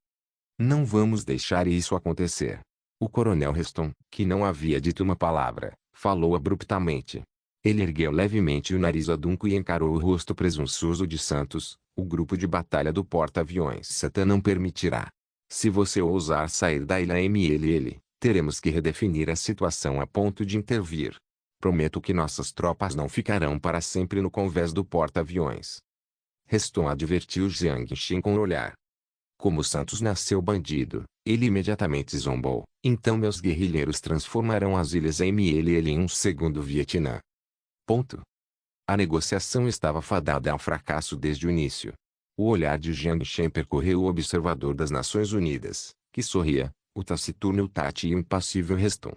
Não vamos deixar isso acontecer. O coronel Reston, que não havia dito uma palavra, falou abruptamente. Ele ergueu levemente o nariz adunco e encarou o rosto presunçoso de Santos. O grupo de batalha do porta-aviões Satã não permitirá. Se você ousar sair da ilha MLL, teremos que redefinir a situação a ponto de intervir. Prometo que nossas tropas não ficarão para sempre no convés do porta-aviões. Reston advertiu Jiang Shen com o olhar. Como Santos nasceu bandido, ele imediatamente zombou. Então meus guerrilheiros transformarão as ilhas MLL em um segundo Vietnã. Ponto. A negociação estava fadada ao fracasso desde o início. O olhar de Jiang Shen percorreu o observador das Nações Unidas, que sorria, o taciturno Tati e o impassível Reston.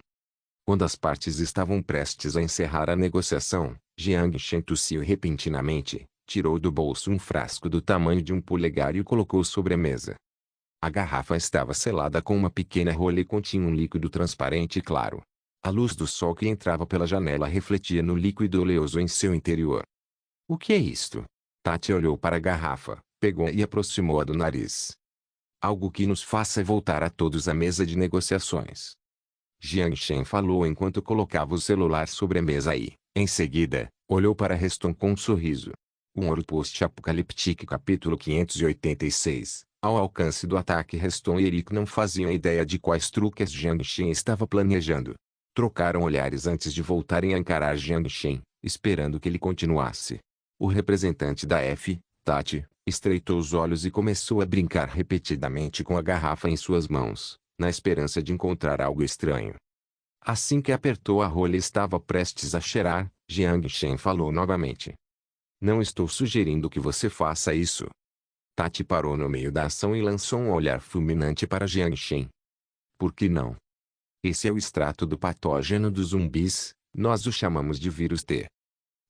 Quando as partes estavam prestes a encerrar a negociação, Jiang Shen tossiu repentinamente, tirou do bolso um frasco do tamanho de um polegar e o colocou sobre a mesa. A garrafa estava selada com uma pequena rolha e continha um líquido transparente e claro. A luz do sol que entrava pela janela refletia no líquido oleoso em seu interior. O que é isto? Tati olhou para a garrafa, pegou e aproximou-a do nariz. Algo que nos faça voltar a todos à mesa de negociações. Jiang Shen falou enquanto colocava o celular sobre a mesa e, em seguida, olhou para Reston com um sorriso. Um Ouro Post-Apocalíptico capítulo 586. Ao alcance do ataque Reston e Eric não faziam ideia de quais truques Jiang Shen estava planejando. Trocaram olhares antes de voltarem a encarar Jiang Shen, esperando que ele continuasse. O representante da F, Tati, estreitou os olhos e começou a brincar repetidamente com a garrafa em suas mãos, na esperança de encontrar algo estranho. Assim que apertou a rolha e estava prestes a cheirar, Jiang Shen falou novamente. Não estou sugerindo que você faça isso. Tati parou no meio da ação e lançou um olhar fulminante para Jiang Shen. Por que não? Esse é o extrato do patógeno dos zumbis, nós o chamamos de vírus T.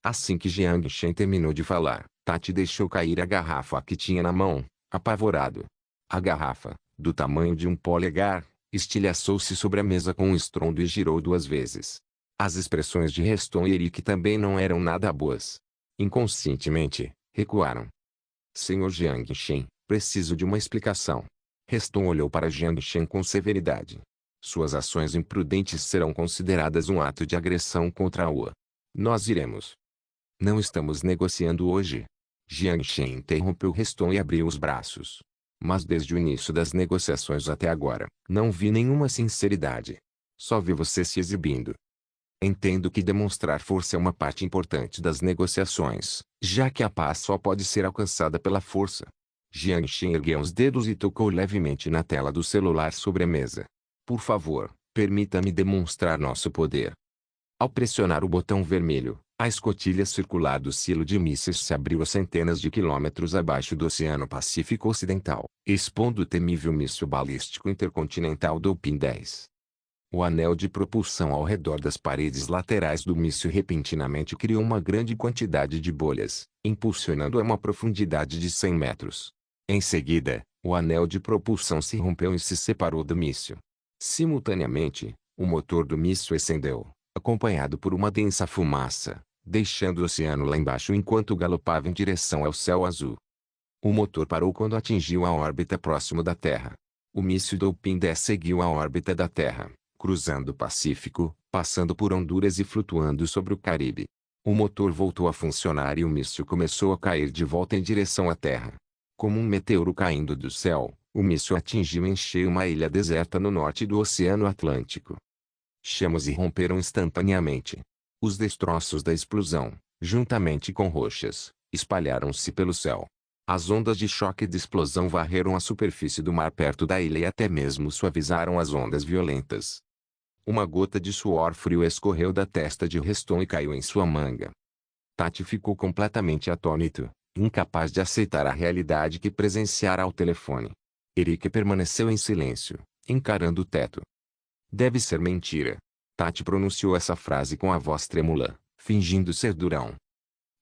Assim que Jiang Shen terminou de falar, Tati deixou cair a garrafa que tinha na mão, apavorado. A garrafa, do tamanho de um polegar, estilhaçou-se sobre a mesa com um estrondo e girou 2 vezes. As expressões de Reston e Eric também não eram nada boas. Inconscientemente, recuaram. Senhor Jiang Shen, preciso de uma explicação. Reston olhou para Jiang Shen com severidade. Suas ações imprudentes serão consideradas um ato de agressão contra a UA. Nós iremos. Não estamos negociando hoje. Jiang Shen interrompeu Reston e abriu os braços. Mas desde o início das negociações até agora, não vi nenhuma sinceridade. Só vi você se exibindo. Entendo que demonstrar força é uma parte importante das negociações, já que a paz só pode ser alcançada pela força. Jiang Shen ergueu os dedos e tocou levemente na tela do celular sobre a mesa. Por favor, permita-me demonstrar nosso poder. Ao pressionar o botão vermelho, a escotilha circular do silo de mísseis se abriu a centenas de quilômetros abaixo do Oceano Pacífico Ocidental, expondo o temível míssil balístico intercontinental Dopin-10. O anel de propulsão ao redor das paredes laterais do míssil repentinamente criou uma grande quantidade de bolhas, impulsionando-o a uma profundidade de 100 metros. Em seguida, o anel de propulsão se rompeu e se separou do míssil. Simultaneamente, o motor do míssil acendeu, acompanhado por uma densa fumaça, deixando o oceano lá embaixo enquanto galopava em direção ao céu azul. O motor parou quando atingiu a órbita próximo da Terra. O míssil Dopin-10 seguiu a órbita da Terra, cruzando o Pacífico, passando por Honduras e flutuando sobre o Caribe. O motor voltou a funcionar e o míssil começou a cair de volta em direção à Terra. Como um meteoro caindo do céu, o míssil atingiu em cheio uma ilha deserta no norte do Oceano Atlântico. Chamas irromperam instantaneamente. Os destroços da explosão, juntamente com rochas, espalharam-se pelo céu. As ondas de choque de explosão varreram a superfície do mar perto da ilha e até mesmo suavizaram as ondas violentas. Uma gota de suor frio escorreu da testa de Reston e caiu em sua manga. Tati ficou completamente atônito, incapaz de aceitar a realidade que presenciara ao telefone. Eric permaneceu em silêncio, encarando o teto. Deve ser mentira. Tati pronunciou essa frase com a voz trêmula, fingindo ser durão.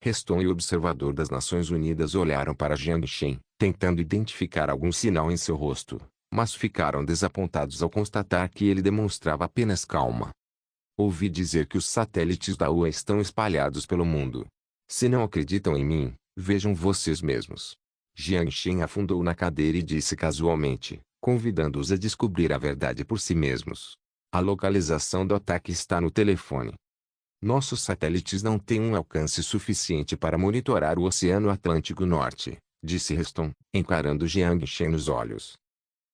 Reston e o observador das Nações Unidas olharam para Jiang Shen, tentando identificar algum sinal em seu rosto, mas ficaram desapontados ao constatar que ele demonstrava apenas calma. Ouvi dizer que os satélites da UA estão espalhados pelo mundo. Se não acreditam em mim, vejam vocês mesmos. Jiang Shen afundou na cadeira e disse casualmente, convidando-os a descobrir a verdade por si mesmos. A localização do ataque está no telefone. Nossos satélites não têm um alcance suficiente para monitorar o Oceano Atlântico Norte, disse Reston, encarando Jiang Shen nos olhos.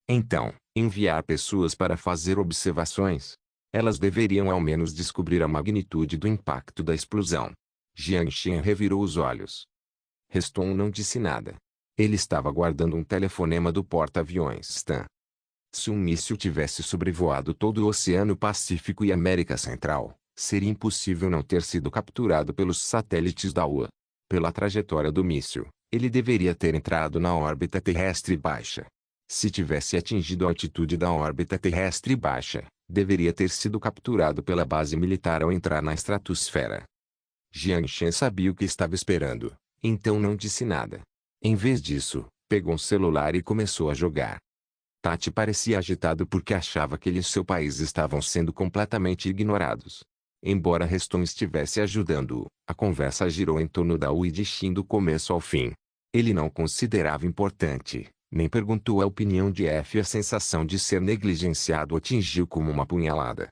Então, enviar pessoas para fazer observações? Elas deveriam ao menos descobrir a magnitude do impacto da explosão. Jiang Shen revirou os olhos. Reston não disse nada. Ele estava guardando um telefonema do porta-aviões Stan. Se um míssil tivesse sobrevoado todo o Oceano Pacífico e América Central, seria impossível não ter sido capturado pelos satélites da UA. Pela trajetória do míssil, ele deveria ter entrado na órbita terrestre baixa. Se tivesse atingido a altitude da órbita terrestre baixa, deveria ter sido capturado pela base militar ao entrar na estratosfera. Jiang Shen sabia o que estava esperando, então não disse nada. Em vez disso, pegou um celular e começou a jogar. Tati parecia agitado porque achava que ele e seu país estavam sendo completamente ignorados. Embora Reston estivesse ajudando-o, a conversa girou em torno da UA e de Shin do começo ao fim. Ele não considerava importante, nem perguntou a opinião de F e a sensação de ser negligenciado o atingiu como uma punhalada.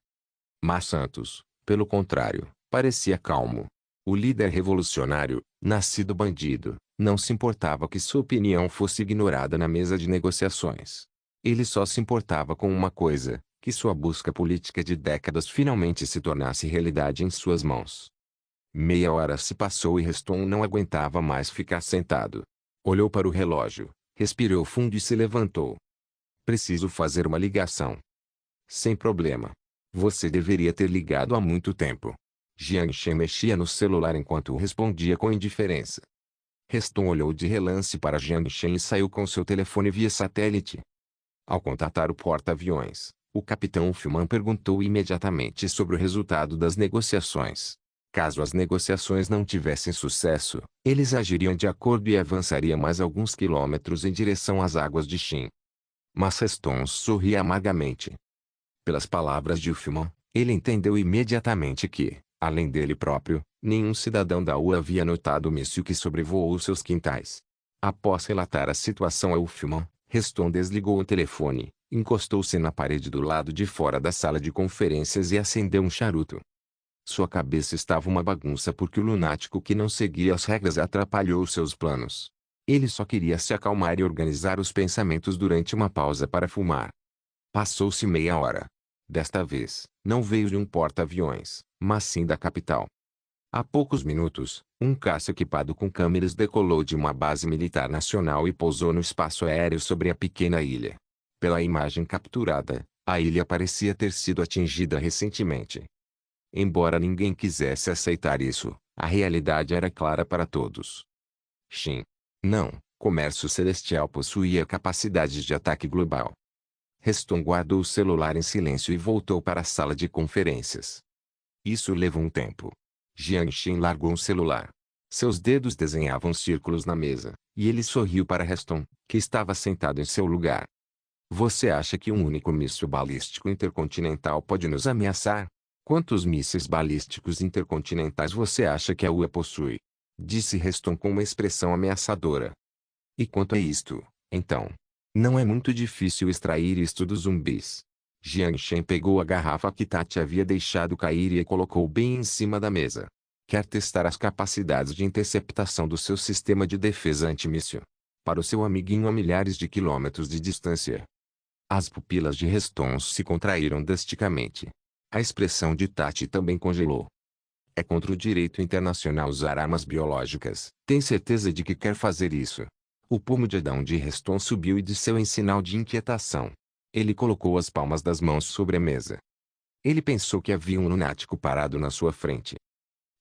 Mas Santos, pelo contrário, parecia calmo. O líder revolucionário, nascido bandido, não se importava que sua opinião fosse ignorada na mesa de negociações. Ele só se importava com uma coisa, que sua busca política de décadas finalmente se tornasse realidade em suas mãos. Meia hora se passou e Reston não aguentava mais ficar sentado. Olhou para o relógio, respirou fundo e se levantou. Preciso fazer uma ligação. Sem problema. Você deveria ter ligado há muito tempo. Jiang Shen mexia no celular enquanto respondia com indiferença. Reston olhou de relance para Jiang Shen e saiu com seu telefone via satélite. Ao contatar o porta-aviões, o capitão Filman perguntou imediatamente sobre o resultado das negociações. Caso as negociações não tivessem sucesso, eles agiriam de acordo e avançariam mais alguns quilômetros em direção às águas de Shin. Mas Reston sorria amargamente. Pelas palavras de Filman, ele entendeu imediatamente que, além dele próprio, nenhum cidadão da UA havia notado o míssil que sobrevoou seus quintais. Após relatar a situação a Filman, Reston desligou o telefone, encostou-se na parede do lado de fora da sala de conferências e acendeu um charuto. Sua cabeça estava uma bagunça porque o lunático que não seguia as regras atrapalhou seus planos. Ele só queria se acalmar e organizar os pensamentos durante uma pausa para fumar. Passou-se meia hora. Desta vez, não veio de um porta-aviões, mas sim da capital. Há poucos minutos, um caça equipado com câmeras decolou de uma base militar nacional e pousou no espaço aéreo sobre a pequena ilha. Pela imagem capturada, a ilha parecia ter sido atingida recentemente. Embora ninguém quisesse aceitar isso, a realidade era clara para todos. Shin. Não, comércio celestial possuía capacidades de ataque global. Reston guardou o celular em silêncio e voltou para a sala de conferências. Isso levou um tempo. Jiang Shen largou um celular. Seus dedos desenhavam círculos na mesa, e ele sorriu para Reston, que estava sentado em seu lugar. Você acha que um único míssil balístico intercontinental pode nos ameaçar? Quantos mísseis balísticos intercontinentais você acha que a UA possui? Disse Reston com uma expressão ameaçadora. E quanto a isto, então? Não é muito difícil extrair isto dos zumbis. Jiang Shen pegou a garrafa que Tati havia deixado cair e a colocou bem em cima da mesa. Quer testar as capacidades de interceptação do seu sistema de defesa antimíssil? para o seu amiguinho a milhares de quilômetros de distância. As pupilas de Reston se contraíram drasticamente. A expressão de Tati também congelou. É contra o direito internacional usar armas biológicas. Tem certeza de que quer fazer isso? O pomo de Adão de Reston subiu e desceu em sinal de inquietação. Ele colocou as palmas das mãos sobre a mesa. Ele pensou que havia um lunático parado na sua frente.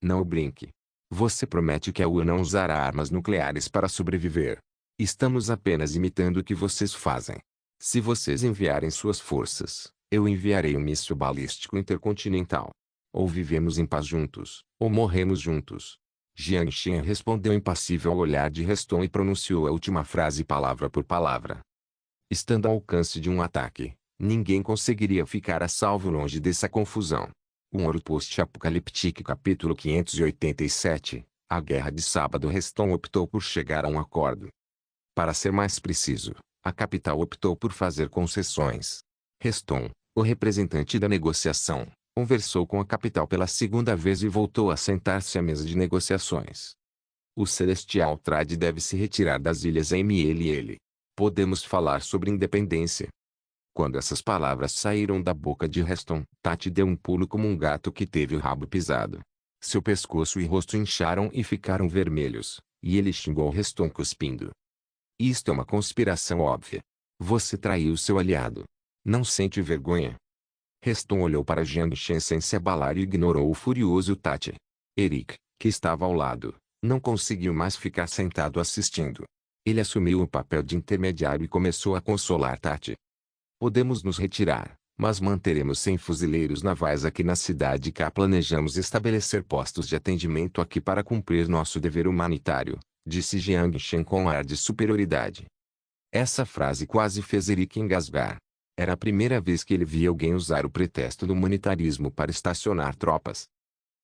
Não brinque. Você promete que a UE não usará armas nucleares para sobreviver. Estamos apenas imitando o que vocês fazem. Se vocês enviarem suas forças, eu enviarei um míssil balístico intercontinental. Ou vivemos em paz juntos, ou morremos juntos. Jiang Shen respondeu impassível ao olhar de Reston e pronunciou a última frase palavra por palavra. Estando ao alcance de um ataque, ninguém conseguiria ficar a salvo longe dessa confusão. Um Ouro Post-Apocalíptico capítulo 587, A Guerra de Sábado. Reston optou por chegar a um acordo. Para ser mais preciso, a capital optou por fazer concessões. Reston, o representante da negociação, conversou com a capital pela segunda vez e voltou a sentar-se à mesa de negociações. O Celestial Trade deve se retirar das ilhas MLL. Podemos falar sobre independência. Quando essas palavras saíram da boca de Reston, Tati deu um pulo como um gato que teve o rabo pisado. Seu pescoço e rosto incharam e ficaram vermelhos, e ele xingou Reston cuspindo. Isto é uma conspiração óbvia. Você traiu seu aliado. Não sente vergonha? Reston olhou para Jiang Shen sem se abalar e ignorou o furioso Tati. Eric, que estava ao lado, não conseguiu mais ficar sentado assistindo. Ele assumiu o papel de intermediário e começou a consolar Tati. Podemos nos retirar, mas manteremos 100 fuzileiros navais aqui na cidade. Cá planejamos estabelecer postos de atendimento aqui para cumprir nosso dever humanitário, disse Jiang Shen com ar de superioridade. Essa frase quase fez Eric engasgar. Era a primeira vez que ele via alguém usar o pretexto do humanitarismo para estacionar tropas.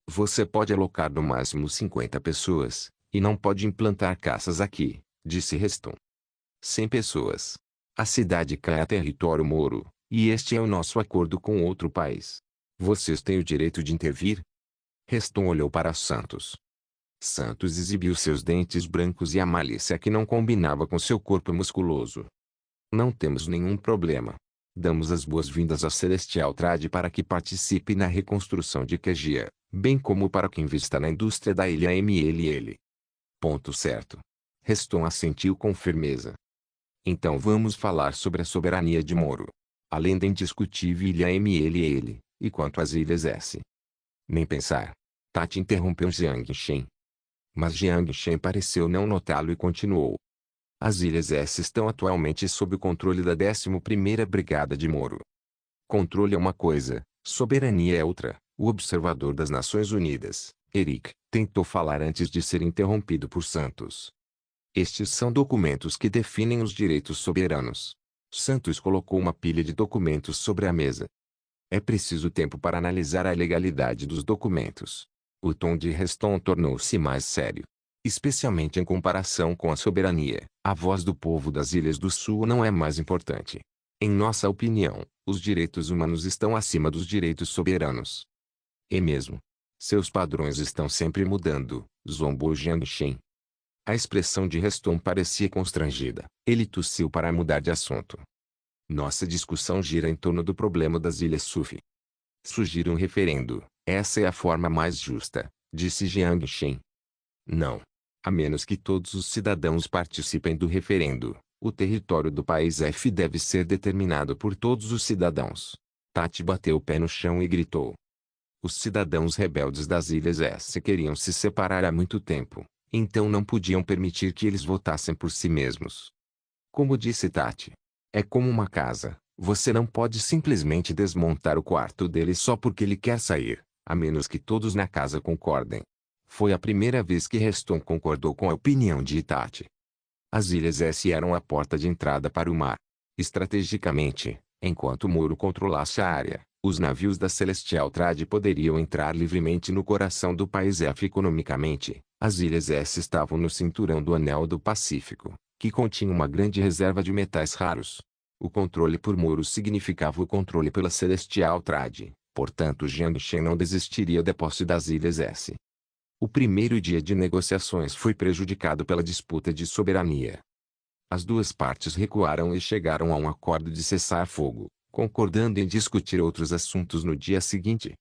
Você pode alocar no máximo 50 pessoas, e não pode implantar caças aqui, disse Reston. 100 pessoas. A cidade cai a território moro, e este é o nosso acordo com outro país. Vocês têm o direito de intervir? Reston olhou para Santos. Santos exibiu seus dentes brancos e a malícia que não combinava com seu corpo musculoso. Não temos nenhum problema. Damos as boas-vindas à Celestial Trade para que participe na reconstrução de Kegia, bem como para que invista na indústria da ilha MLL. Ponto certo. Reston assentiu com firmeza. Então vamos falar sobre a soberania de Moro. Além da indiscutível ilha MLL, e quanto às ilhas S. Nem pensar. Tati interrompeu Jiang Shen. Mas Jiang Shen pareceu não notá-lo e continuou. As ilhas S estão atualmente sob o controle da 11ª Brigada de Moro. Controle é uma coisa, soberania é outra. O observador das Nações Unidas, Eric, tentou falar antes de ser interrompido por Santos. Estes são documentos que definem os direitos soberanos. Santos colocou uma pilha de documentos sobre a mesa. É preciso tempo para analisar a legalidade dos documentos. O tom de Reston tornou-se mais sério. Especialmente em comparação com a soberania, a voz do povo das Ilhas do Sul não é mais importante. Em nossa opinião, os direitos humanos estão acima dos direitos soberanos. E mesmo. Seus padrões estão sempre mudando, zombou Jiang Shen. A expressão de Reston parecia constrangida. Ele tossiu para mudar de assunto. Nossa discussão gira em torno do problema das Ilhas Sufi. Sugira um referendo. Essa é a forma mais justa, disse Jiang Shen. Não. A menos que todos os cidadãos participem do referendo, o território do país F deve ser determinado por todos os cidadãos. Tati bateu o pé no chão e gritou. Os cidadãos rebeldes das Ilhas S queriam se separar há muito tempo, então não podiam permitir que eles votassem por si mesmos. Como disse Tati, é como uma casa, você não pode simplesmente desmontar o quarto dele só porque ele quer sair, a menos que todos na casa concordem. Foi a primeira vez que Reston concordou com a opinião de Tati. As Ilhas S eram a porta de entrada para o mar. Estrategicamente, enquanto Moro controlasse a área, os navios da Celestial Trade poderiam entrar livremente no coração do país F. Economicamente, as Ilhas S estavam no cinturão do Anel do Pacífico, que continha uma grande reserva de metais raros. O controle por Moro significava o controle pela Celestial Trade, portanto Jiang Shen não desistiria da posse das Ilhas S. O primeiro dia de negociações foi prejudicado pela disputa de soberania. As duas partes recuaram e chegaram a um acordo de cessar fogo, concordando em discutir outros assuntos no dia seguinte.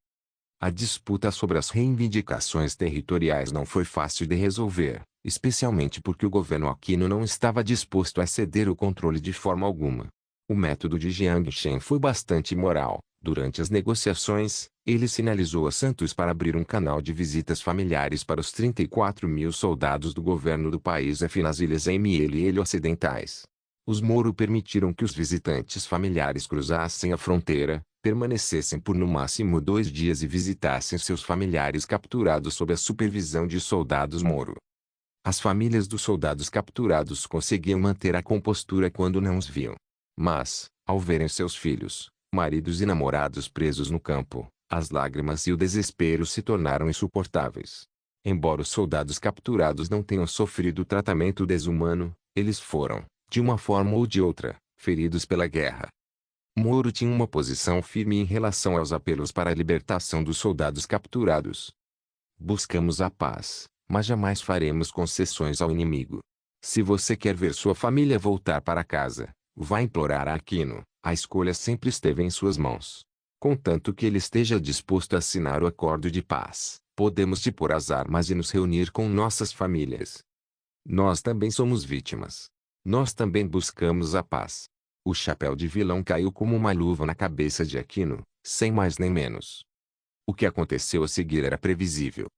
A disputa sobre as reivindicações territoriais não foi fácil de resolver, especialmente porque o governo Aquino não estava disposto a ceder o controle de forma alguma. O método de Jiang Shen foi bastante imoral. Durante as negociações, ele sinalizou a Santos para abrir um canal de visitas familiares para os 34 mil soldados do governo do país F nas ilhas MLL ocidentais. Os Moro permitiram que os visitantes familiares cruzassem a fronteira, permanecessem por no máximo 2 dias e visitassem seus familiares capturados sob a supervisão de soldados Moro. As famílias dos soldados capturados conseguiam manter a compostura quando não os viam. Mas, ao verem seus filhos, maridos e namorados presos no campo, as lágrimas e o desespero se tornaram insuportáveis. Embora os soldados capturados não tenham sofrido tratamento desumano, eles foram, de uma forma ou de outra, feridos pela guerra. Moro tinha uma posição firme em relação aos apelos para a libertação dos soldados capturados. Buscamos a paz, mas jamais faremos concessões ao inimigo. Se você quer ver sua família voltar para casa, vá implorar a Aquino. A escolha sempre esteve em suas mãos. Contanto que ele esteja disposto a assinar o acordo de paz, podemos depor as armas e nos reunir com nossas famílias. Nós também somos vítimas. Nós também buscamos a paz. O chapéu de vilão caiu como uma luva na cabeça de Aquino, sem mais nem menos. O que aconteceu a seguir era previsível.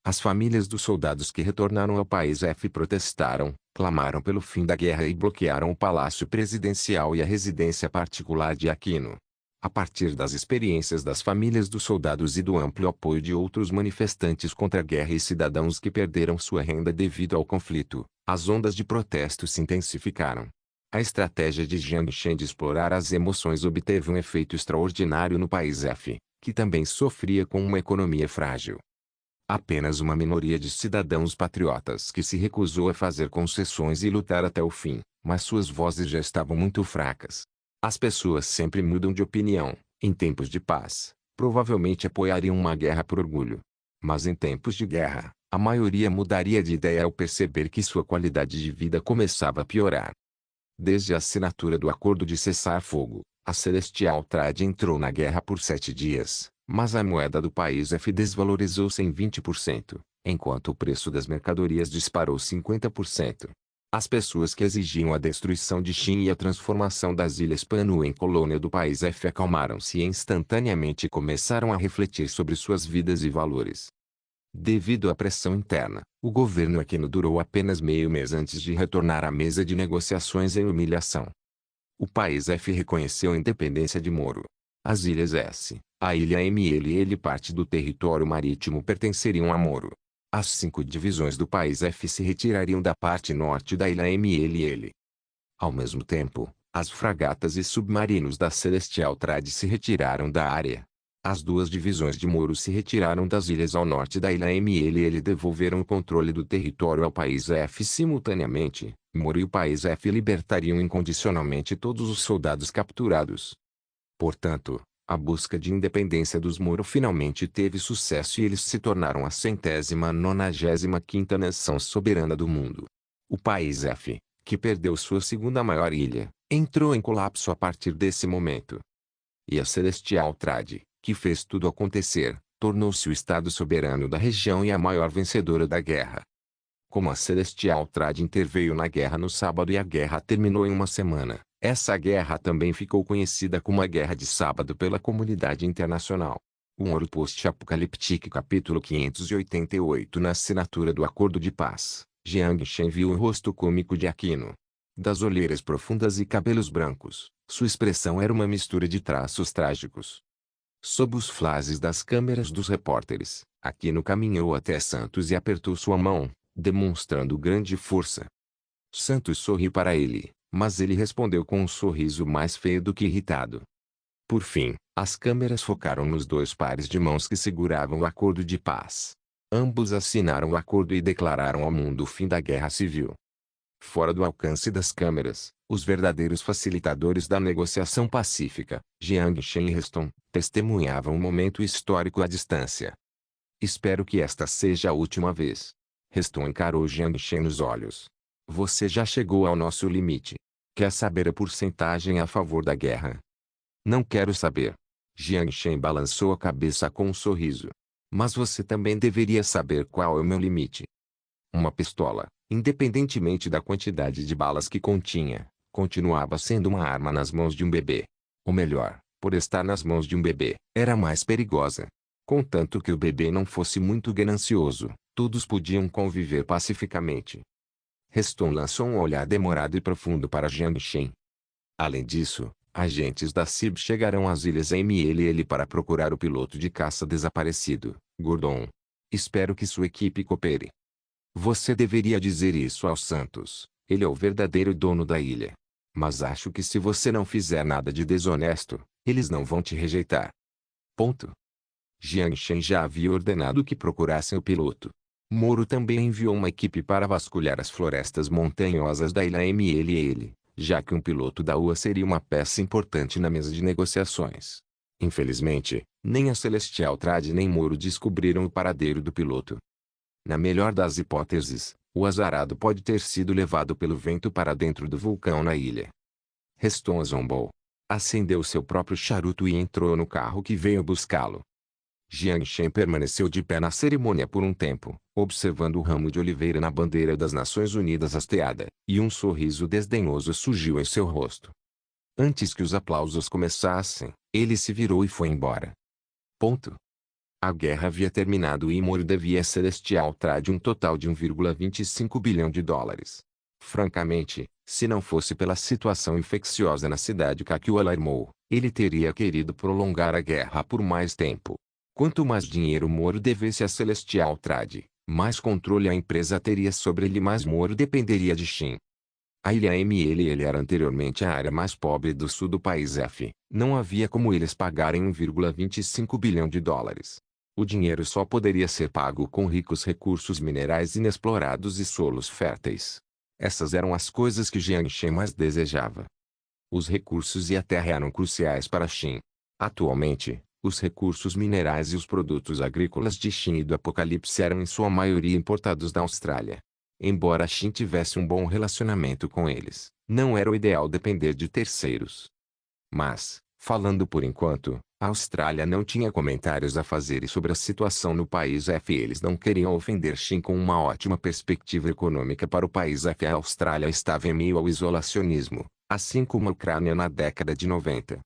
As famílias dos soldados que retornaram ao país F protestaram, clamaram pelo fim da guerra e bloquearam o palácio presidencial e a residência particular de Aquino. A partir das experiências das famílias dos soldados e do amplo apoio de outros manifestantes contra a guerra e cidadãos que perderam sua renda devido ao conflito, as ondas de protesto se intensificaram. A estratégia de Jiang Shen de explorar as emoções obteve um efeito extraordinário no país F, que também sofria com uma economia frágil. Apenas uma minoria de cidadãos patriotas que se recusou a fazer concessões e lutar até o fim, mas suas vozes já estavam muito fracas. As pessoas sempre mudam de opinião. Em tempos de paz, provavelmente apoiariam uma guerra por orgulho. Mas em tempos de guerra, a maioria mudaria de ideia ao perceber que sua qualidade de vida começava a piorar. Desde a assinatura do acordo de cessar-fogo, a Celestial Trade entrou na guerra por 7 dias. Mas a moeda do país F desvalorizou-se em 20%, enquanto o preço das mercadorias disparou 50%. As pessoas que exigiam a destruição de Xin e a transformação das Ilhas Panu em colônia do país F acalmaram-se e instantaneamente começaram a refletir sobre suas vidas e valores. Devido à pressão interna, o governo Aquino durou apenas meio mês antes de retornar à mesa de negociações em humilhação. O país F reconheceu a independência de Moro. As Ilhas S, a Ilha MLL e parte do território marítimo pertenceriam a Moro. As 5 divisões do país F se retirariam da parte norte da Ilha MLL. Ao mesmo tempo, as fragatas e submarinos da Celestial Trade se retiraram da área. As 2 divisões de Moro se retiraram das ilhas ao norte da Ilha MLL e devolveram o controle do território ao país F simultaneamente. Moro e o país F libertariam incondicionalmente todos os soldados capturados. Portanto, a busca de independência dos Moro finalmente teve sucesso e eles se tornaram a 195ª nação soberana do mundo. O país F, que perdeu sua segunda maior ilha, entrou em colapso a partir desse momento. E a Celestial Trade, que fez tudo acontecer, tornou-se o estado soberano da região e a maior vencedora da guerra. Como a Celestial Trade interveio na guerra no sábado e a guerra terminou em uma semana, essa guerra também ficou conhecida como a Guerra de Sábado pela comunidade internacional. Um ouro post-apocalíptico capítulo 588. Na assinatura do acordo de paz, Jiang Shen viu o rosto cômico de Aquino. Das olheiras profundas e cabelos brancos, sua expressão era uma mistura de traços trágicos. Sob os flashes das câmeras dos repórteres, Aquino caminhou até Santos e apertou sua mão, demonstrando grande força. Santos sorriu para ele, mas ele respondeu com um sorriso mais feio do que irritado. Por fim, as câmeras focaram nos 2 pares de mãos que seguravam o acordo de paz. Ambos assinaram o acordo e declararam ao mundo o fim da guerra civil. Fora do alcance das câmeras, os verdadeiros facilitadores da negociação pacífica, Jiang Shen e Reston, testemunhavam um momento histórico à distância. Espero que esta seja a última vez. Reston encarou Jiang Shen nos olhos. Você já chegou ao nosso limite. Quer saber a porcentagem a favor da guerra? Não quero saber. Jiang Shen balançou a cabeça com um sorriso. Mas você também deveria saber qual é o meu limite. Uma pistola, independentemente da quantidade de balas que continha, continuava sendo uma arma nas mãos de um bebê. Ou melhor, por estar nas mãos de um bebê, era mais perigosa. Contanto que o bebê não fosse muito ganancioso, todos podiam conviver pacificamente. Reston lançou um olhar demorado e profundo para Jiang Shen. Além disso, agentes da CIB chegarão às ilhas MLL para procurar o piloto de caça desaparecido, Gordon. Espero que sua equipe coopere. Você deveria dizer isso aos Santos. Ele é o verdadeiro dono da ilha. Mas acho que se você não fizer nada de desonesto, eles não vão te rejeitar. Ponto. Jiang Shen já havia ordenado que procurassem o piloto. Moro também enviou uma equipe para vasculhar as florestas montanhosas da ilha MLL, já que um piloto da UA seria uma peça importante na mesa de negociações. Infelizmente, nem a Celestial Trade nem Moro descobriram o paradeiro do piloto. Na melhor das hipóteses, o azarado pode ter sido levado pelo vento para dentro do vulcão na ilha. Reston zombou. Acendeu seu próprio charuto e entrou no carro que veio buscá-lo. Jiang Shen permaneceu de pé na cerimônia por um tempo, observando o ramo de oliveira na bandeira das Nações Unidas hasteada, e um sorriso desdenhoso surgiu em seu rosto. Antes que os aplausos começassem, ele se virou e foi embora. Ponto. A guerra havia terminado e Moro devia a Celestial Trade um total de 1,25 bilhão de dólares. Francamente, se não fosse pela situação infecciosa na cidade que o alarmou, ele teria querido prolongar a guerra por mais tempo. Quanto mais dinheiro Moro devesse à Celestial Trade, mais controle a empresa teria sobre ele, mais Moro dependeria de Shin. A ilha MLL era anteriormente a área mais pobre do sul do país F. Não havia como eles pagarem 1,25 bilhão de dólares. O dinheiro só poderia ser pago com ricos recursos minerais inexplorados e solos férteis. Essas eram as coisas que Jiang Shen mais desejava. Os recursos e a terra eram cruciais para Shin. Atualmente, os recursos minerais e os produtos agrícolas de Shin e do Apocalipse eram em sua maioria importados da Austrália. Embora Shin tivesse um bom relacionamento com eles, não era o ideal depender de terceiros. Mas, falando por enquanto, a Austrália não tinha comentários a fazer sobre a situação no país F. Eles não queriam ofender Shin com uma ótima perspectiva econômica para o país F. A Austrália estava em meio ao isolacionismo, assim como a Ucrânia na década de 90.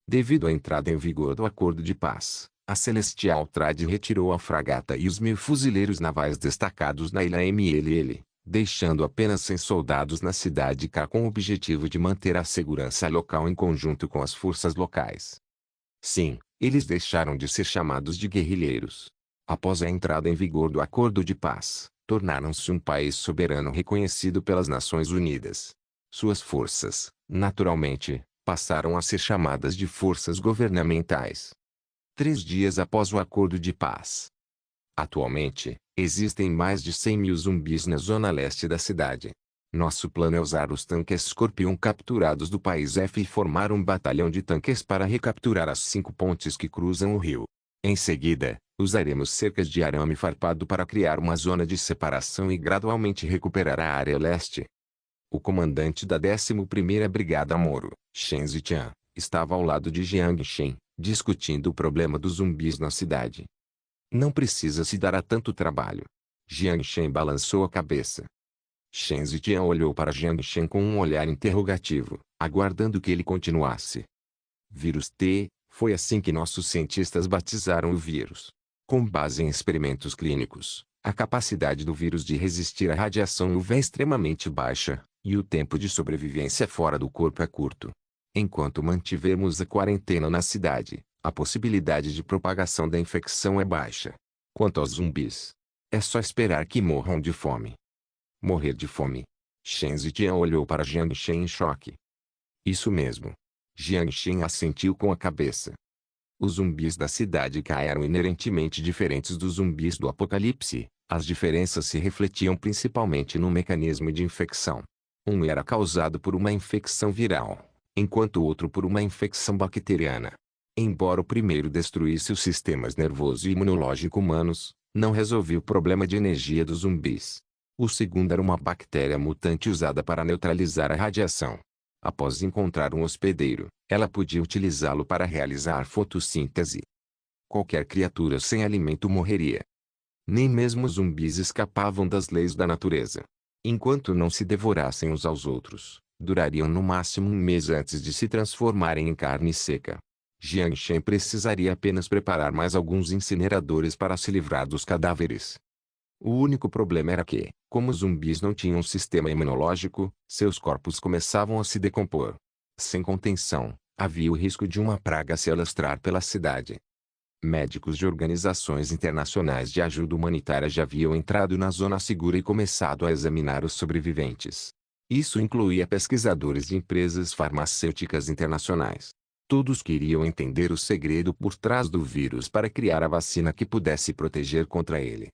Devido à entrada em vigor do Acordo de Paz, a Celestial Trade retirou a fragata e os 1.000 fuzileiros navais destacados na ilha MLL, deixando apenas 100 soldados na cidade K com o objetivo de manter a segurança local em conjunto com as forças locais. Sim, eles deixaram de ser chamados de guerrilheiros. Após a entrada em vigor do Acordo de Paz, tornaram-se um país soberano reconhecido pelas Nações Unidas. Suas forças, naturalmente, passaram a ser chamadas de forças governamentais. 3 dias após o Acordo de Paz. Atualmente, existem mais de 100.000 zumbis na zona leste da cidade. Nosso plano é usar os tanques Scorpion capturados do país F e formar um batalhão de tanques para recapturar as 5 pontes que cruzam o rio. Em seguida, usaremos cercas de arame farpado para criar uma zona de separação e gradualmente recuperar a área leste. O comandante da 11ª Brigada Moro, Shen Zijian, estava ao lado de Jiang Shen, discutindo o problema dos zumbis na cidade. Não precisa se dar a tanto trabalho. Jiang Shen balançou a cabeça. Shen Zijian olhou para Jiang Shen com um olhar interrogativo, aguardando que ele continuasse. Vírus T, foi assim que nossos cientistas batizaram o vírus. Com base em experimentos clínicos, a capacidade do vírus de resistir à radiação UV é extremamente baixa, e o tempo de sobrevivência fora do corpo é curto. Enquanto mantivermos a quarentena na cidade, a possibilidade de propagação da infecção é baixa. Quanto aos zumbis, é só esperar que morram de fome. Morrer de fome. Shen Zijian olhou para Jiang Shen em choque. Isso mesmo. Jiang Shen assentiu com a cabeça. Os zumbis da cidade K eram inerentemente diferentes dos zumbis do Apocalipse. As diferenças se refletiam principalmente no mecanismo de infecção. Um era causado por uma infecção viral, enquanto o outro por uma infecção bacteriana. Embora o primeiro destruísse os sistemas nervoso e imunológico humanos, não resolvia o problema de energia dos zumbis. O segundo era uma bactéria mutante usada para neutralizar a radiação. Após encontrar um hospedeiro, ela podia utilizá-lo para realizar fotossíntese. Qualquer criatura sem alimento morreria. Nem mesmo os zumbis escapavam das leis da natureza. Enquanto não se devorassem uns aos outros, durariam no máximo um mês antes de se transformarem em carne seca. Jiang Shen precisaria apenas preparar mais alguns incineradores para se livrar dos cadáveres. O único problema era que, como os zumbis não tinham um sistema imunológico, seus corpos começavam a se decompor. Sem contenção, havia o risco de uma praga se alastrar pela cidade. Médicos de organizações internacionais de ajuda humanitária já haviam entrado na zona segura e começado a examinar os sobreviventes. Isso incluía pesquisadores de empresas farmacêuticas internacionais. Todos queriam entender o segredo por trás do vírus para criar a vacina que pudesse proteger contra ele.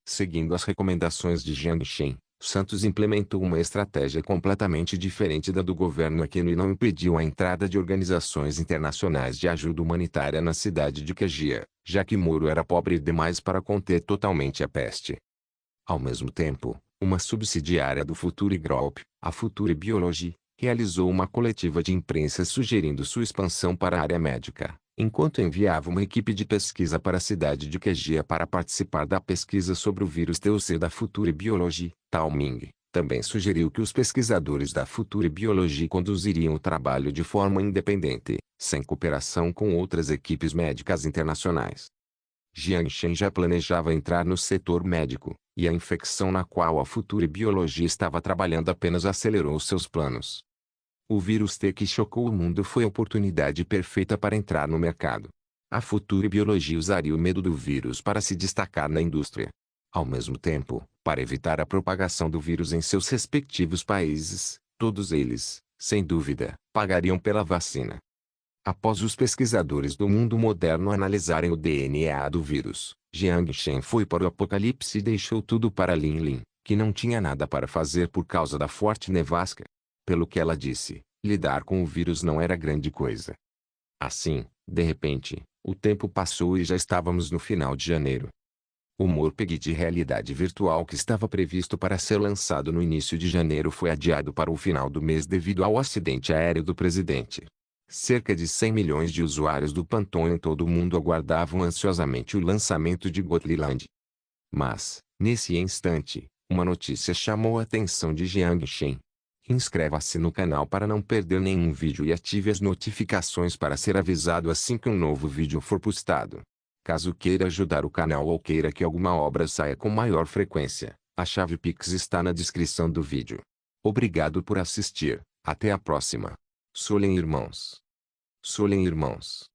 Seguindo as recomendações de Jiang Shen, Santos implementou uma estratégia completamente diferente da do governo aquino e não impediu a entrada de organizações internacionais de ajuda humanitária na cidade de Kajia, já que Moro era pobre demais para conter totalmente a peste. Ao mesmo tempo, uma subsidiária do Future Group, a Future Biology, realizou uma coletiva de imprensa sugerindo sua expansão para a área médica, enquanto enviava uma equipe de pesquisa para a cidade de Kajia para participar da pesquisa sobre o vírus TOC da Future Biology. Tao Ming também sugeriu que os pesquisadores da Future Biology conduziriam o trabalho de forma independente, sem cooperação com outras equipes médicas internacionais. Jiang Shen já planejava entrar no setor médico, e a infecção na qual a Future Biology estava trabalhando apenas acelerou seus planos. O vírus T que chocou o mundo foi a oportunidade perfeita para entrar no mercado. A Future Biology usaria o medo do vírus para se destacar na indústria. Ao mesmo tempo, para evitar a propagação do vírus em seus respectivos países, todos eles, sem dúvida, pagariam pela vacina. Após os pesquisadores do mundo moderno analisarem o DNA do vírus, Jiang Shen foi para o apocalipse e deixou tudo para Lin Lin, que não tinha nada para fazer por causa da forte nevasca. Pelo que ela disse, lidar com o vírus não era grande coisa. Assim, de repente, o tempo passou e já estávamos no final de janeiro. O Morpeg de realidade virtual que estava previsto para ser lançado no início de janeiro foi adiado para o final do mês devido ao acidente aéreo do presidente. Cerca de 100 milhões de usuários do Panton em todo o mundo aguardavam ansiosamente o lançamento de Gotland. Mas, nesse instante, uma notícia chamou a atenção de Jiang Shen. Inscreva-se no canal para não perder nenhum vídeo e ative as notificações para ser avisado assim que um novo vídeo for postado. Caso queira ajudar o canal ou queira que alguma obra saia com maior frequência, a chave Pix está na descrição do vídeo. Obrigado por assistir, até a próxima. Solen Irmãos. Solen Irmãos.